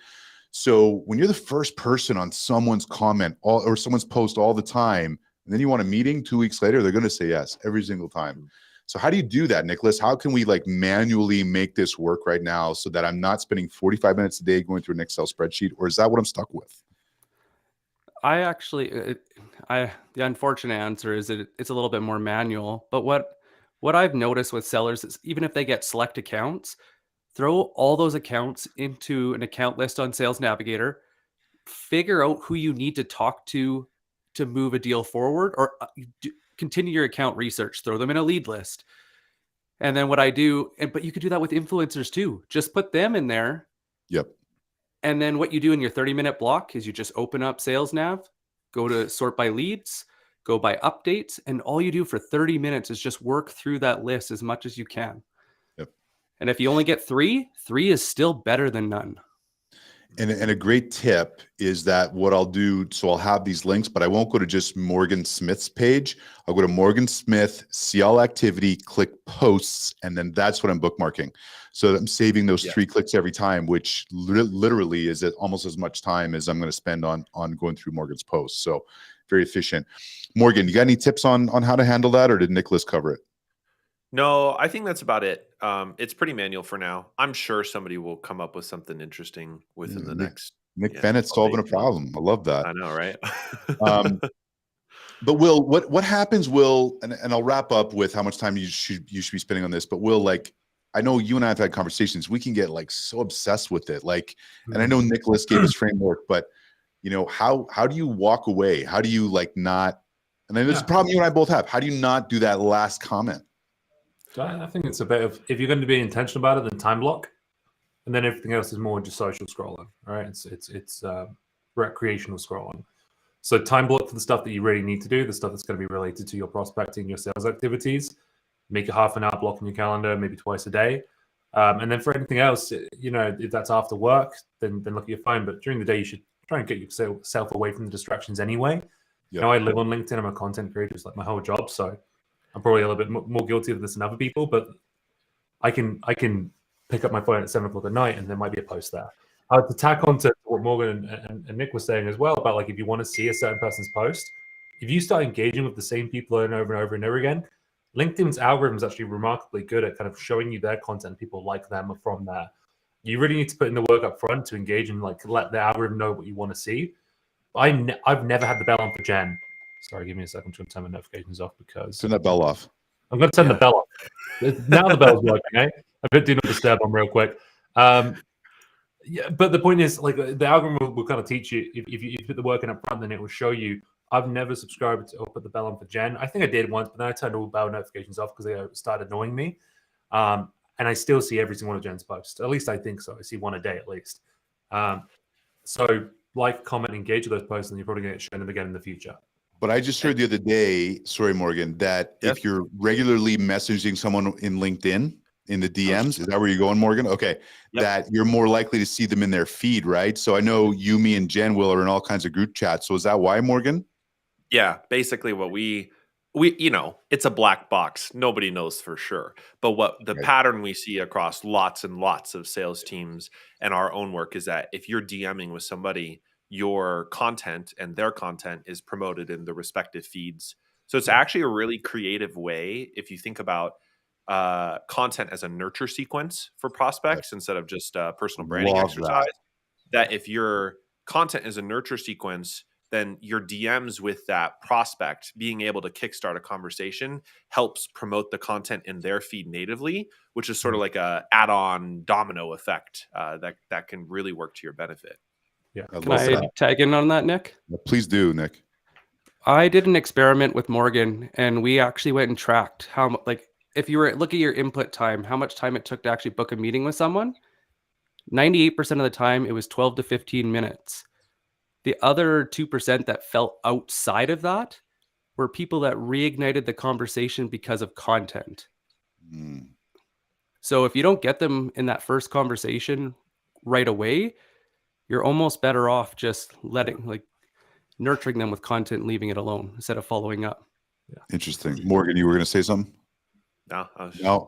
So when you're the first person on someone's comment or someone's post all the time, and then you want a meeting 2 weeks later, they're going to say yes every single time. So how do you do that, Nicholas? How can we like manually make this work right now so that I'm not spending 45 minutes a day going through an Excel spreadsheet, or is that what I'm stuck with? I actually, the unfortunate answer is that it's a little bit more manual. But what I've noticed with sellers is even if they get select accounts, throw all those accounts into an account list on Sales Navigator, figure out who you need to talk to move a deal forward, or continue your account research, throw them in a lead list. And then what I do, but you could do that with influencers too. Just put them in there. Yep. And then what you do in your 30-minute block is you just open up Sales Nav, go to sort by leads, go by updates, and all you do for 30 minutes is just work through that list as much as you can. Yep. And if you only get three is still better than none. And a great tip is that what I'll do, so I'll have these links, but I won't go to just Morgan Smith's page. I'll go to Morgan Smith, see all activity, click posts, and then that's what I'm bookmarking. So I'm saving those 3 clicks every time, which literally is almost as much time as I'm going to spend on going through Morgan's posts. So very efficient. Morgan, you got any tips on how to handle that, or did Nicholas cover it? No, I think that's about it. It's pretty manual for now. I'm sure somebody will come up with something interesting within the next. Nick Bennett solving a problem. I love that. I know, right? But Will, what happens, Will, and I'll wrap up with how much time you should be spending on this, but Will, like, I know you and I have had conversations, we can get like so obsessed with it. Like, and I know Nicholas gave his framework, but you know, how do you walk away? How do you like not, and then there's a problem you and I both have. How do you not do that last comment? I think it's a bit of, if you're going to be intentional about it, then time block, and then everything else is more just social scrolling. Right? It's recreational scrolling. So time block for the stuff that you really need to do, the stuff that's going to be related to your prospecting, your sales activities. Make a half an hour block in your calendar, maybe twice a day. And then for anything else, you know, if that's after work, then look at your phone. But during the day, you should try and get yourself away from the distractions anyway. Yep. You know, I live on LinkedIn. I'm a content creator. It's like my whole job. So I'm probably a little bit more guilty of this than other people, but I can pick up my phone at 7 o'clock at night and there might be a post there. To tack on to what Morgan and Nick were saying as well about, like, if you want to see a certain person's post, if you start engaging with the same people over and over and over and over again, LinkedIn's algorithm is actually remarkably good at kind of showing you their content. People like them from there. You really need to put in the work up front to engage and like let the algorithm know what you want to see. I've never had the bell on for Jen. Sorry, give me a second. I'm trying to turn my notifications off because turn that bell off. I'm going to turn the bell off. Now the bell's working. Eh? I put do not disturb on real quick. Yeah, but the point is, like, the algorithm will kind of teach you if you put the work in up front, then it will show you. I've never subscribed to or put the bell on for Jen. I think I did once, but then I turned all bell notifications off because they started annoying me. And I still see every single one of Jen's posts. At least I think so. I see one a day at least. So like, comment, engage with those posts, and you're probably going to get shown them again in the future. But I just heard the other day, sorry, Morgan, that if you're regularly messaging someone in LinkedIn, in the DMs, is that where you're going, Morgan? Okay, that you're more likely to see them in their feed, right? So I know you, me, and Jen Will are in all kinds of group chats. So is that why, Morgan? Yeah, basically what we you know, it's a black box. Nobody knows for sure. But what the pattern we see across lots and lots of sales teams and our own work is that if you're DMing with somebody, your content and their content is promoted in the respective feeds. So it's actually a really creative way, if you think about content as a nurture sequence for prospects instead of just a personal branding exercise. That if your content is a nurture sequence, then your DMs with that prospect being able to kickstart a conversation helps promote the content in their feed natively, which is sort of like a add-on domino effect that can really work to your benefit. Yeah. Can I tag in on that, Nick? Please do, Nick. I did an experiment with Morgan, and we actually went and tracked how, like, if you were look at your input time, how much time it took to actually book a meeting with someone. 98% of the time, it was 12 to 15 minutes. The other 2% that fell outside of that were people that reignited the conversation because of content. So if you don't get them in that first conversation right away, you're almost better off just nurturing them with content and leaving it alone instead of following up. Interesting. Morgan, you were going to say something? No.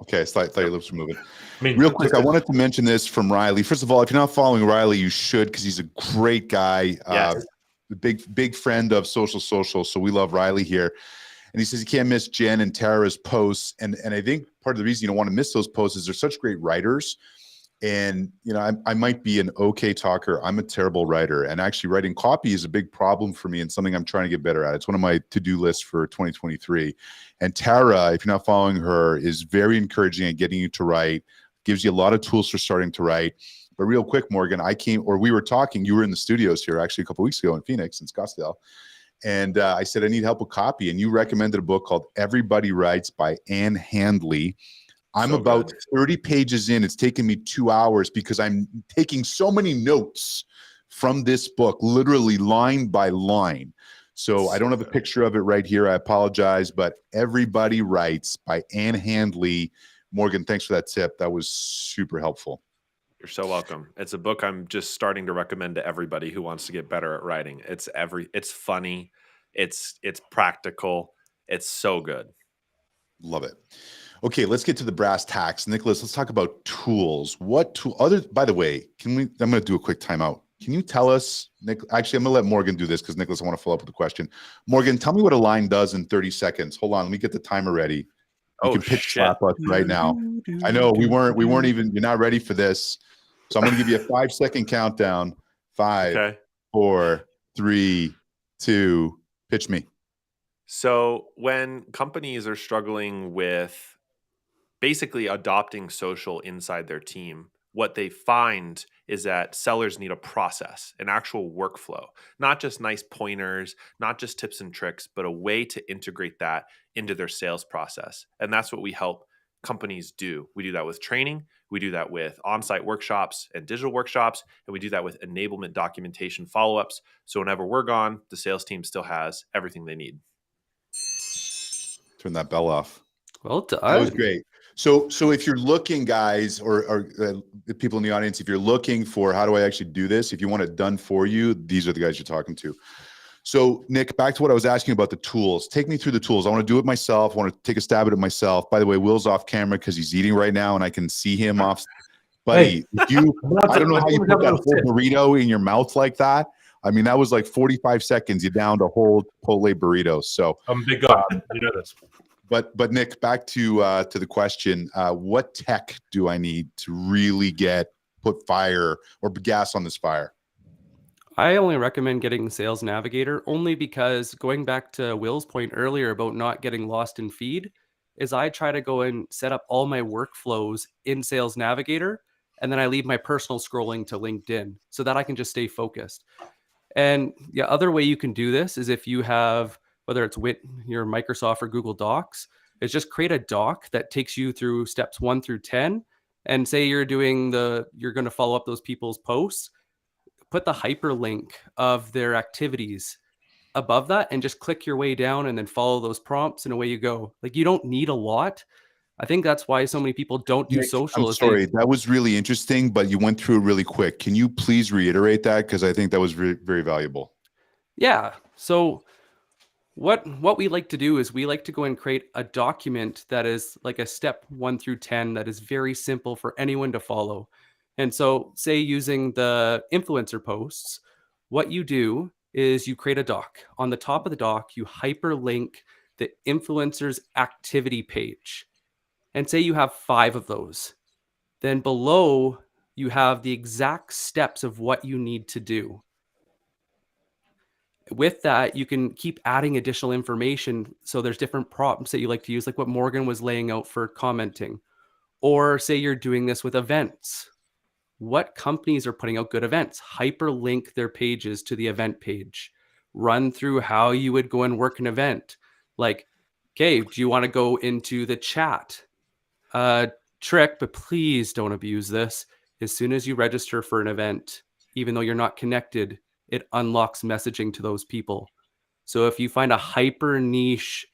Okay. I thought your lips were moving. Real quick, I wanted to mention this from Riley. First of all, if you're not following Riley, you should, because he's a great guy. Big friend of Social. So we love Riley here. And he says you can't miss Jen and Tara's posts. And I think part of the reason you don't want to miss those posts is they're such great writers. And, you know, I might be an okay talker. I'm a terrible writer. And actually writing copy is a big problem for me and something I'm trying to get better at. It's one of my to-do lists for 2023. And Tara, if you're not following her, is very encouraging at getting you to write, gives you a lot of tools for starting to write. But real quick, Morgan, we were talking, you were in the studios here actually a couple of weeks ago in Phoenix, in Scottsdale. And I said, I need help with copy. And you recommended a book called Everybody Writes by Ann Handley. I'm about 30 pages in. It's taken me 2 hours because I'm taking so many notes from this book, literally line by line. So I don't have a picture of it right here. I apologize, but Everybody Writes by Ann Handley. Morgan, thanks for that tip. That was super helpful. You're so welcome. It's a book I'm just starting to recommend to everybody who wants to get better at writing. It's funny, it's practical, it's so good. Love it. Okay, let's get to the brass tacks. Nicholas, let's talk about tools. By the way, I'm going to do a quick timeout. Can you tell us, Nick, actually, I'm going to let Morgan do this because Nicholas, I want to follow up with the question. Morgan, tell me what a line does in 30 seconds. Hold on, let me get the timer ready. You can pitch slap us right now. I know we weren't even, you're not ready for this. So I'm going to give you a 5-second countdown. 5, 4, 3, 2, pitch me. So when companies are struggling with basically adopting social inside their team, what they find is that sellers need a process, an actual workflow, not just nice pointers, not just tips and tricks, but a way to integrate that into their sales process. And that's what we help companies do. We do that with training. We do that with on-site workshops and digital workshops. And we do that with enablement documentation follow-ups. So whenever we're gone, the sales team still has everything they need. Turn that bell off. Well done. That was great. So if you're looking, guys, or the people in the audience, if you're looking for how do I actually do this, if you want it done for you, these are the guys you're talking to. So Nick, back to what I was asking about the tools. Take me through the tools. I want to do it myself. I want to take a stab at it myself. By the way, Will's off camera because he's eating right now and I can see him off. Buddy, I don't know how you put that whole burrito in your mouth like that. I mean, that was like 45 seconds. You downed a whole Chipotle burrito. So I'm a big guy. You know this. But Nick, back to the question, what tech do I need to really put fire or gas on this fire? I only recommend getting Sales Navigator only because going back to Will's point earlier about not getting lost in feed is I try to go and set up all my workflows in Sales Navigator and then I leave my personal scrolling to LinkedIn so that I can just stay focused. And the other way you can do this is if you have, whether it's with your Microsoft or Google Docs, is just create a doc that takes you through steps 1 through 10. And say you're going to follow up those people's posts, put the hyperlink of their activities above that and just click your way down and then follow those prompts and away you go. Like you don't need a lot. I think that's why so many people don't do social. I'm sorry, that was really interesting, but you went through it really quick. Can you please reiterate that? Because I think that was very, very valuable. Yeah. So what we like to do is we like to go and create a document that is like a step 1 through 10 that is very simple for anyone to follow. And so say using the influencer posts, what you do is you create a doc. On the top of the doc, you hyperlink the influencer's activity page. And say you have 5 of those. Then below, you have the exact steps of what you need to do. With that, you can keep adding additional information. So there's different prompts that you like to use, like what Morgan was laying out for commenting. Or say you're doing this with events. What companies are putting out good events? Hyperlink their pages to the event page. Run through how you would go and work an event. Like, okay, do you want to go into the chat? Trick, but please don't abuse this. As soon as you register for an event, even though you're not connected, it unlocks messaging to those people. So if you find a hyper niche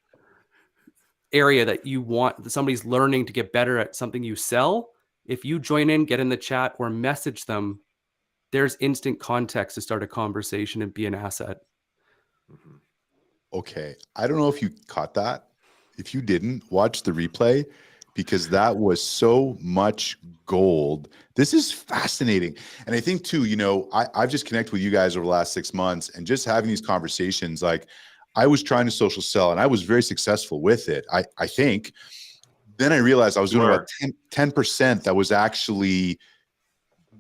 area that you want, that somebody's learning to get better at something you sell, if you join in, get in the chat or message them, there's instant context to start a conversation and be an asset. Okay. I don't know if you caught that. If you didn't, watch the replay because that was so much gold. This is fascinating. And I think too, I've just connected with you guys over the last 6 months and just having these conversations, like I was trying to social sell and I was very successful with it. I think. Then I realized I was doing about 10% that was actually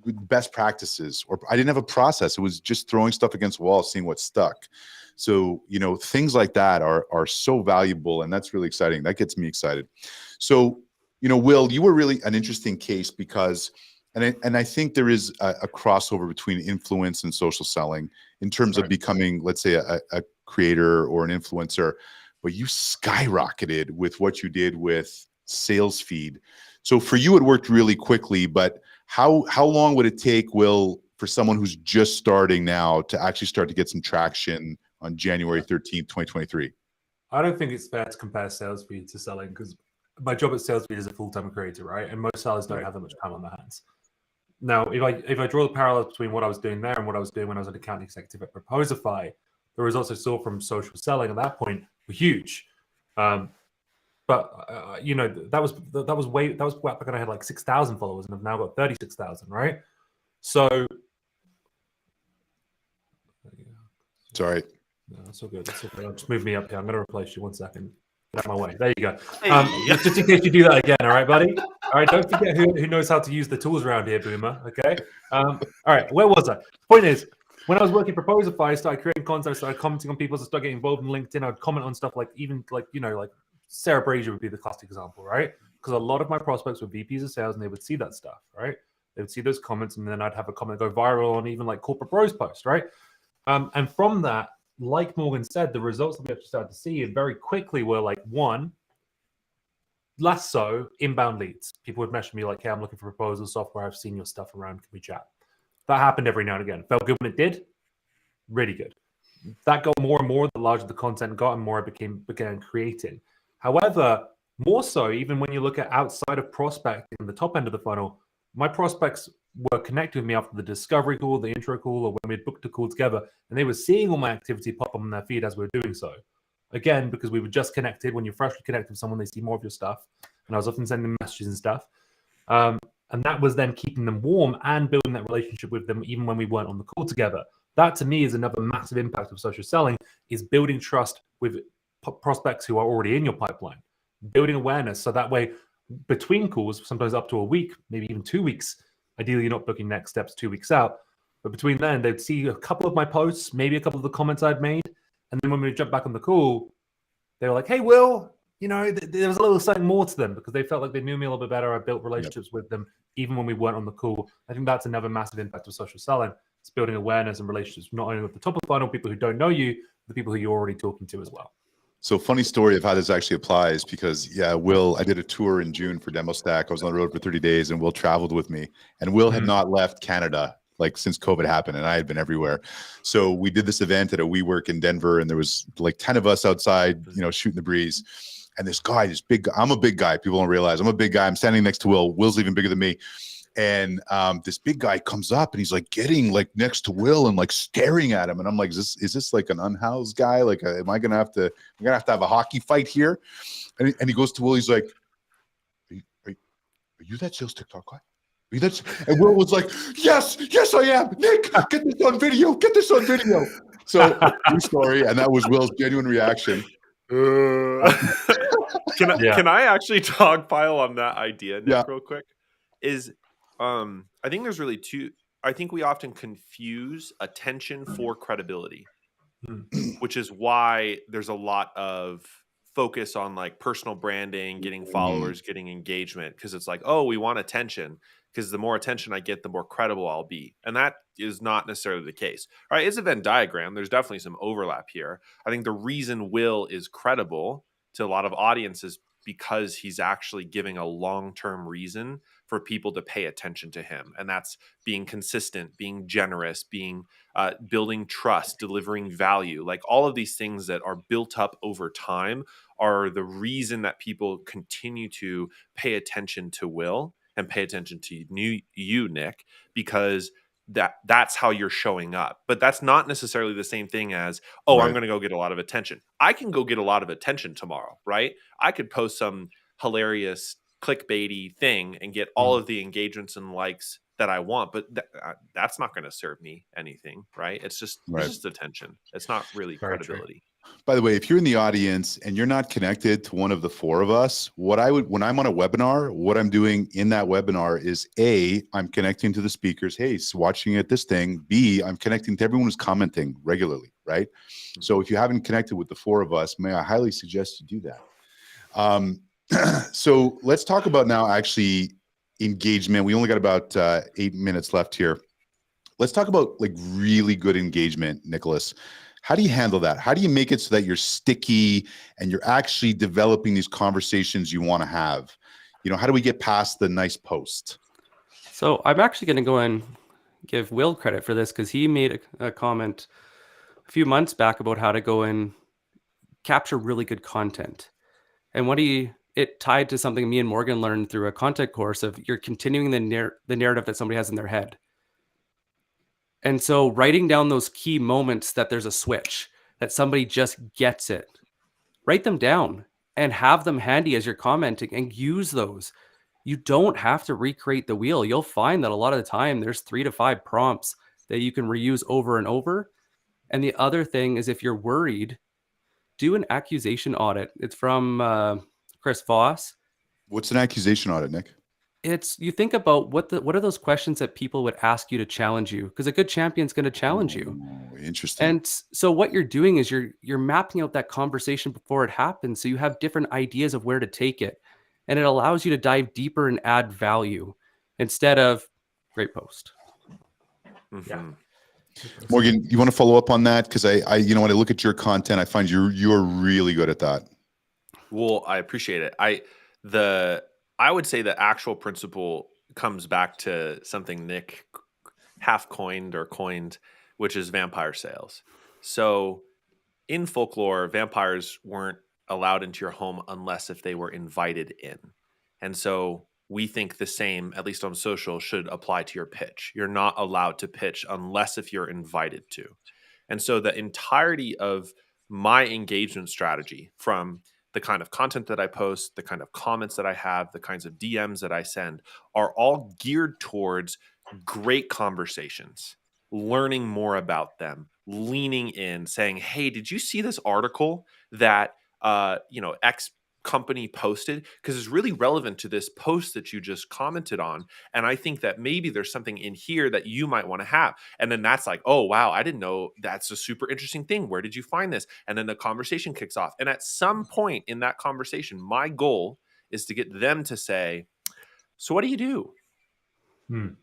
best practices, or I didn't have a process. It was just throwing stuff against the wall, seeing what stuck. So, things like that are so valuable, and that's really exciting. That gets me excited. So, Will, you were really an interesting case because, and I think there is a crossover between influence and social selling in terms of becoming, let's say, a creator or an influencer, but you skyrocketed with what you did with sales feed. So for you, it worked really quickly, but how long would it take, Will, for someone who's just starting now to actually start to get some traction on January 13th, 2023? I don't think it's fair to compare sales feed to selling, because my job at sales feed is a full-time creator, right? And most sellers don't have that much time on their hands. Now, if I draw the parallels between what I was doing there and what I was doing when I was an account executive at Proposify, the results I saw from social selling at that point were huge. But you know, that was back when I had like 6,000 followers, and I've now got 36,000, right? So, Sorry. no, that's all good. That's all good. Just move me up here. I'm going to replace you. 1 second. Get out of my way. There you go. Just in case you do that again, all right, buddy? All right, don't forget who knows how to use the tools around here, Boomer, okay? All right, where was I? Point is, when I was working for Proposify, I started creating content, I started commenting on people, I started getting involved in LinkedIn. I'd comment on stuff like, even like, you know, like Sarah Brazier would be the classic example, right? Because a lot of my prospects were VPs of sales, and they would see that stuff, right? They would see those comments, and then I'd have a comment go viral on even like Corporate Bros post, right? And from that, like Morgan said, the results that we actually started to see very quickly were like, one, less so inbound leads. People would message me like, hey, I'm looking for proposal software. I've seen your stuff around. Can we chat? That happened every now and again. Felt good when it did. Really good. That got more and more the larger the content got and more I began creating. However, more so, even when you look at outside of prospecting, the top end of the funnel, my prospects were connected with me after the discovery call, the intro call, or when we booked a call together, and they were seeing all my activity pop up on their feed as we were doing so. Again, because we were just connected. When you're freshly connected with someone, they see more of your stuff. And I was often sending them messages and stuff. And that was then keeping them warm and building that relationship with them even when we weren't on the call together. That, to me, is another massive impact of social selling, is building trust with prospects who are already in your pipeline, building awareness. So that way, between calls, sometimes up to a week, maybe even 2 weeks, ideally you're not booking next steps 2 weeks out, but between then, they'd see a couple of my posts, maybe a couple of the comments I'd made, and then when we jump back on the call, they were like, hey, Will, you know, there was a little something more to them because they felt like they knew me a little bit better. I built relationships with them even when we weren't on the call. I think that's another massive impact of social selling. It's building awareness and relationships, not only with the top of the funnel, people who don't know you, the people who you're already talking to as well. So funny story of how this actually applies, because Will, I did a tour in June for DemoStack. I was on the road for 30 days and Will traveled with me, and Will had not left Canada like since COVID happened, and I had been everywhere. So we did this event at a WeWork in Denver, and there was like 10 of us outside, you know, shooting the breeze. And this guy, this big guy, I'm a big guy. People don't realize I'm a big guy. I'm standing next to Will. Will's even bigger than me. And this big guy comes up and he's like getting like next to Will and like staring at him. And I'm like, is this like an unhoused guy? Like, am I going to have to have a hockey fight here? And he goes to Will. He's like, are you that sales TikTok guy? Are you that? And Will was like, yes, I am. Nick, get this on video. Get this on video. So true story. And that was Will's genuine reaction. Can I actually dogpile on that idea, Nick, real quick? I think there's really two. I think we often confuse attention for credibility, which is why there's a lot of focus on like personal branding, getting followers, getting engagement, because it's like, oh, we want attention, because the more attention I get, the more credible I'll be. And that is not necessarily the case. All right, it's a Venn diagram. There's definitely some overlap here. I think the reason Will is credible to a lot of audiences because he's actually giving a long-term reason for people to pay attention to him. And that's being consistent, being generous, being building trust, delivering value. Like all of these things that are built up over time are the reason that people continue to pay attention to Will and pay attention to you, Nick, because that's how you're showing up. But that's not necessarily the same thing as, oh, I'm going to go get a lot of attention. I can go get a lot of attention tomorrow, right? I could post some hilarious clickbaity thing and get all of the engagements and likes that I want, but that's not going to serve me anything, right? It's just attention. It's not really credibility. By the way, if you're in the audience and you're not connected to one of the four of us, when I'm on a webinar, what I'm doing in that webinar is A, I'm connecting to the speakers. Hey, watching at this thing. B, I'm connecting to everyone who's commenting regularly, right? So if you haven't connected with the four of us, may I highly suggest you do that. So let's talk about now actually engagement. We only got about 8 minutes left here. Let's talk about like really good engagement, Nicholas. How do you handle that? How do you make it so that you're sticky and you're actually developing these conversations you want to have? You know, how do we get past the nice post? So I'm actually going to go and give Will credit for this, because he made a comment few months back about how to go and capture really good content. And it tied to something me and Morgan learned through a content course of you're continuing the narrative that somebody has in their head. And so writing down those key moments that there's a switch, that somebody just gets it, write them down and have them handy as you're commenting and use those. You don't have to recreate the wheel. You'll find that a lot of the time there's 3 to 5 prompts that you can reuse over and over. And the other thing is, if you're worried, do an accusation audit. It's from Chris Voss. What's an accusation audit, Nick? It's, you think about what are those questions that people would ask you to challenge you, because a good champion's going to challenge you. Oh, interesting. And so what you're doing is you're mapping out that conversation before it happens, so you have different ideas of where to take it, and it allows you to dive deeper and add value instead of great post. Yeah. Morgan, you want to follow up on that? Because I you know, when I look at your content, I find you're really good at that. Well, I appreciate it. I would say the actual principle comes back to something Nick half coined, which is vampire sales. So in folklore, vampires weren't allowed into your home unless if they were invited in. And so we think the same, at least on social, should apply to your pitch. You're not allowed to pitch unless if you're invited to. And so the entirety of my engagement strategy, from the kind of content that I post, the kind of comments that I have, the kinds of DMs that I send, are all geared towards great conversations, learning more about them, leaning in, saying, hey, did you see this article that X company posted? Because it's really relevant to this post that you just commented on. And I think that maybe there's something in here that you might want to have. And then that's like, oh, wow, I didn't know, that's a super interesting thing. Where did you find this? And then the conversation kicks off. And at some point in that conversation, my goal is to get them to say, so what do you do?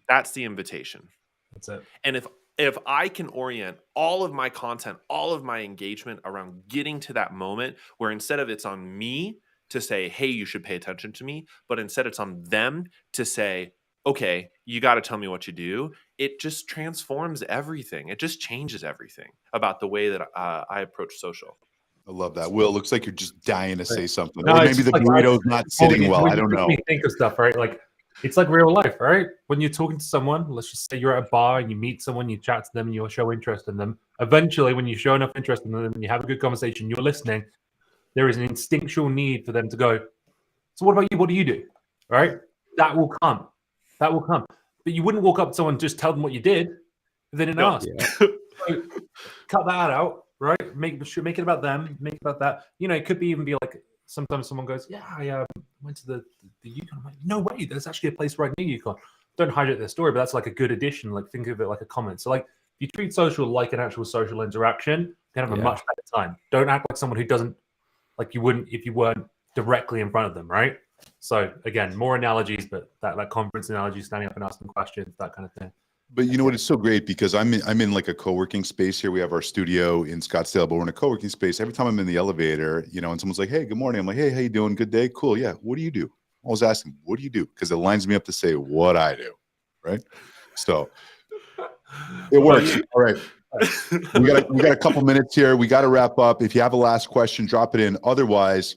That's the invitation. That's it. And if I can orient all of my content, all of my engagement around getting to that moment where instead of it's on me to say, hey, you should pay attention to me, but instead it's on them to say, okay, you got to tell me what you do, it just transforms everything. It just changes everything about the way that I approach social. I love that. Will, looks like you're just dying to say something. No, Or it's maybe the like- burrito's not sitting well. When I you don't make know. me think of stuff, right? Like, it's like real life, right? When you're talking to someone, let's just say you're at a bar and you meet someone, you chat to them, and you show interest in them. Eventually, when you show enough interest in them and you have a good conversation, you're listening, there is an instinctual need for them to go, so what about you? What do you do? Right? That will come. That will come. But you wouldn't walk up to someone and just tell them what you did if they didn't ask. Yeah. So cut that out, right? Make it about them. Make it about that. You know, it could be even be like, sometimes someone goes, yeah, I went to the Yukon. I'm like, no way, there's actually a place right near Yukon. Don't hijack their story, but that's like a good addition. Like, think of it like a comment. So like, if you treat social like an actual social interaction, you can have a much better time. Don't act like someone who doesn't, like you wouldn't if you weren't directly in front of them, right? So again, more analogies, but that conference analogy, standing up and asking questions, that kind of thing. But you know what? It's so great because I'm in like a co-working space here. We have our studio in Scottsdale, but we're in a co-working space. Every time I'm in the elevator, you know, and someone's like, hey, good morning. I'm like, hey, how you doing? Good day? Cool. Yeah. What do you do? I was asking, what do you do? Because it lines me up to say what I do. Right. So it works. All right. We got a couple minutes here. We got to wrap up. If you have a last question, drop it in. Otherwise,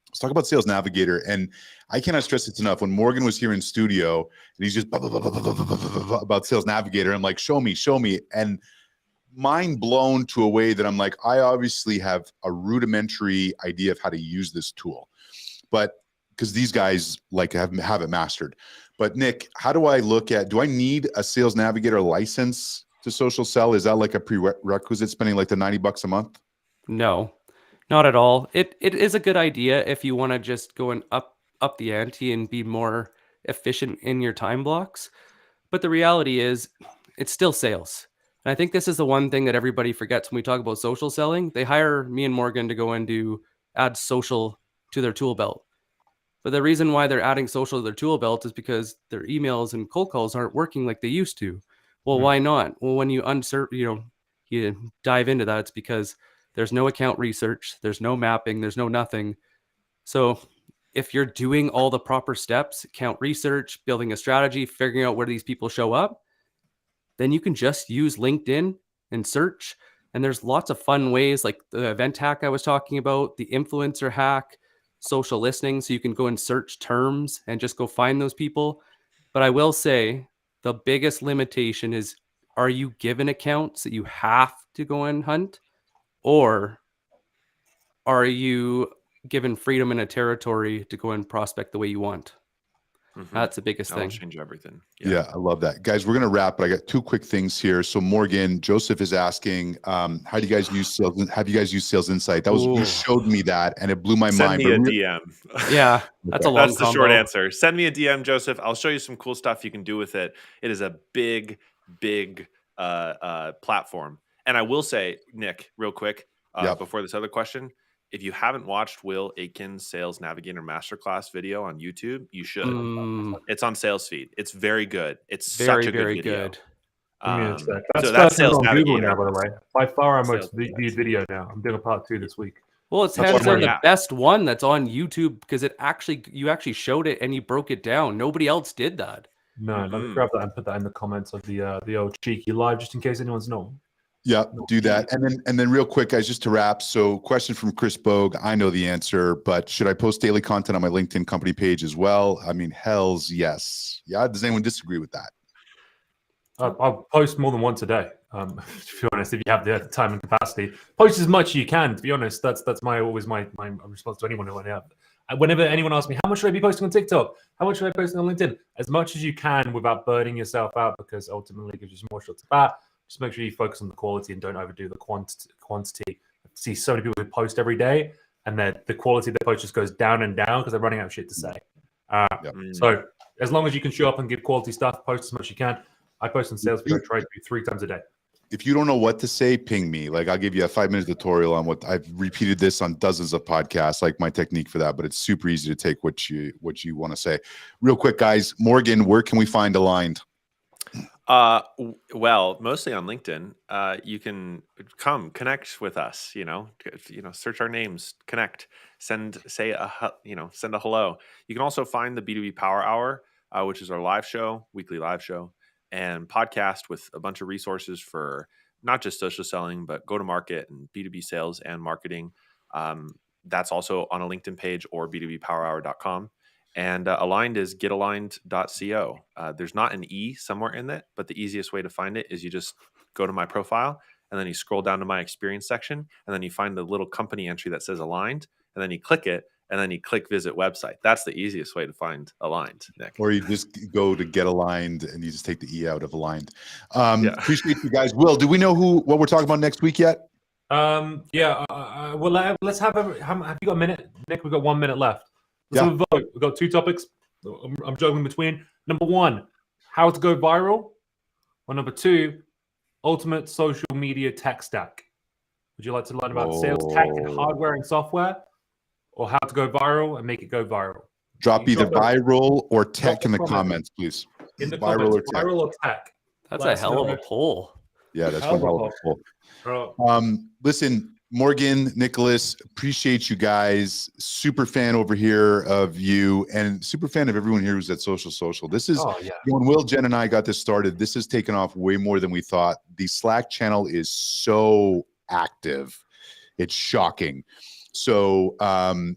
let's talk about Sales Navigator. And I cannot stress this enough. When Morgan was here in studio and he's just blah, blah, blah, blah, blah, blah, blah, blah, about Sales Navigator, I'm like, show me. And mind blown to a way that I'm like, I obviously have a rudimentary idea of how to use this tool. But because these guys like have it mastered. But Nick, how do I do I need a Sales Navigator license to social sell? Is that like a prerequisite, spending like the $90 a month? No, not at all. It is a good idea if you want to just go and up the ante and be more efficient in your time blocks. But the reality is it's still sales. And I think this is the one thing that everybody forgets when we talk about social selling. They hire me and Morgan to go and add social to their tool belt. But the reason why they're adding social to their tool belt is because their emails and cold calls aren't working like they used to. Well, why not? Well, when you you dive into that, it's because there's no account research, there's no mapping, there's no nothing. So if you're doing all the proper steps, account research, building a strategy, figuring out where these people show up, then you can just use LinkedIn and search. And there's lots of fun ways, like the event hack I was talking about, the influencer hack, social listening. So you can go and search terms and just go find those people. But I will say the biggest limitation is, are you given accounts that you have to go and hunt, or are you given freedom in a territory to go and prospect the way you want? That's the biggest That'll thing. change everything. Yeah, I love that. Guys, we're going to wrap, but I got two quick things here. So Morgan, Joseph is asking, how do you guys use sales? Have you guys used Sales Insight? That was, you showed me that and it blew my mind. Send me a DM. Yeah, that's a long That's the combo. short answer. Send me a DM, Joseph. I'll show you some cool stuff you can do with it. It is a big platform. And I will say, Nick, real quick, before this other question, if you haven't watched Will Aitken's Sales Navigator Masterclass video on YouTube, you should. It's on Sales Feed. It's very good. It's such a good video. That's so that's Sales on Navigator. Google now, by the way. By far our most viewed video now. I'm doing a part 2 this week. Well, it's hands down the best one that's on YouTube, because you actually showed it and you broke it down. Nobody else did that. No, let me grab that and put that in the comments of the old cheeky live, just in case anyone's known. Yeah, do that. And then real quick, guys, just to wrap. So question from Chris Bogue. I know the answer, but should I post daily content on my LinkedIn company page as well? I mean, hells yes. Yeah. Does anyone disagree with that? I'll post more than once a day. To be honest, if you have the time and capacity, post as much as you can. To be honest, that's always my response to anyone who I have. Whenever anyone asks me, how much should I be posting on TikTok? How much should I be posting on LinkedIn? As much as you can without burning yourself out, because ultimately it gives you some more shots at bat. Just make sure you focus on the quality and don't overdo the quantity. I see so many people who post every day, and the quality of their post just goes down and down because they're running out of shit to say. So as long as you can show up and give quality stuff, post as much as you can. I post on Sales Feed. I try to do 3 times a day. If you don't know what to say, ping me. Like, I'll give you a 5-minute tutorial on what I've repeated this on dozens of podcasts, like my technique for that, but it's super easy to take what you want to say. Real quick, guys, Morgan, where can we find Aligned? Well, mostly on LinkedIn. You can come connect with us, search our names, connect, send a hello. You can also find the B2B Power Hour, which is our weekly live show, and podcast with a bunch of resources for not just social selling, but go-to-market and B2B sales and marketing. That's also on a LinkedIn page or b2bpowerhour.com. And Aligned is getaligned.co. There's not an E somewhere in it, but the easiest way to find it is you just go to my profile, and then you scroll down to my experience section, and then you find the little company entry that says Aligned, and then you click it, and then you click visit website. That's the easiest way to find Aligned, Nick. Or you just go to Get Aligned and you just take the E out of Aligned. Appreciate you guys. Will, do we know what we're talking about next week yet? Well, let's have you got a minute, Nick? We've got 1 minute left. Let's have a vote. We've got 2 topics. I'm juggling between. Number 1, how to go viral. Or number 2, ultimate social media tech stack. Would you like to learn about sales tech and hardware and software, or how to go viral and make it go viral? Drop either viral or tech in the comments, please. In the comments, viral or tech. That's a hell of a poll. Yeah, that's one hell of a poll. Listen, Morgan, Nicholas, appreciate you guys. Super fan over here of you, and super fan of everyone here who's at Social. This is when Will, Jen, and I got this started. This has taken off way more than we thought. The Slack channel is so active, it's shocking. So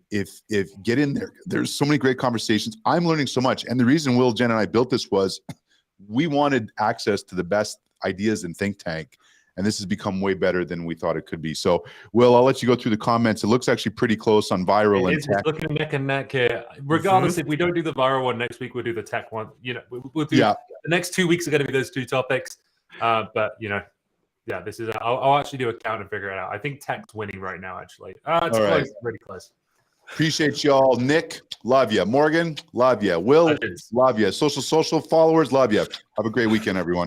if get in there, there's so many great conversations. I'm learning so much, and the reason Will, Jen, and I built this was we wanted access to the best ideas in think tank. And this has become way better than we thought it could be. So, Will, I'll let you go through the comments. It looks actually pretty close on viral and tech. It's looking neck and neck here. Regardless, if we don't do the viral one next week, we'll do the tech one. We'll do the next 2 weeks are going to be those 2 topics. This is. I'll actually do a count and figure it out. I think tech's winning right now. Actually, it's close, right. Pretty close. Appreciate y'all. Nick, love you. Morgan, love you. Will, love you. Social followers, love you. Have a great weekend, everyone.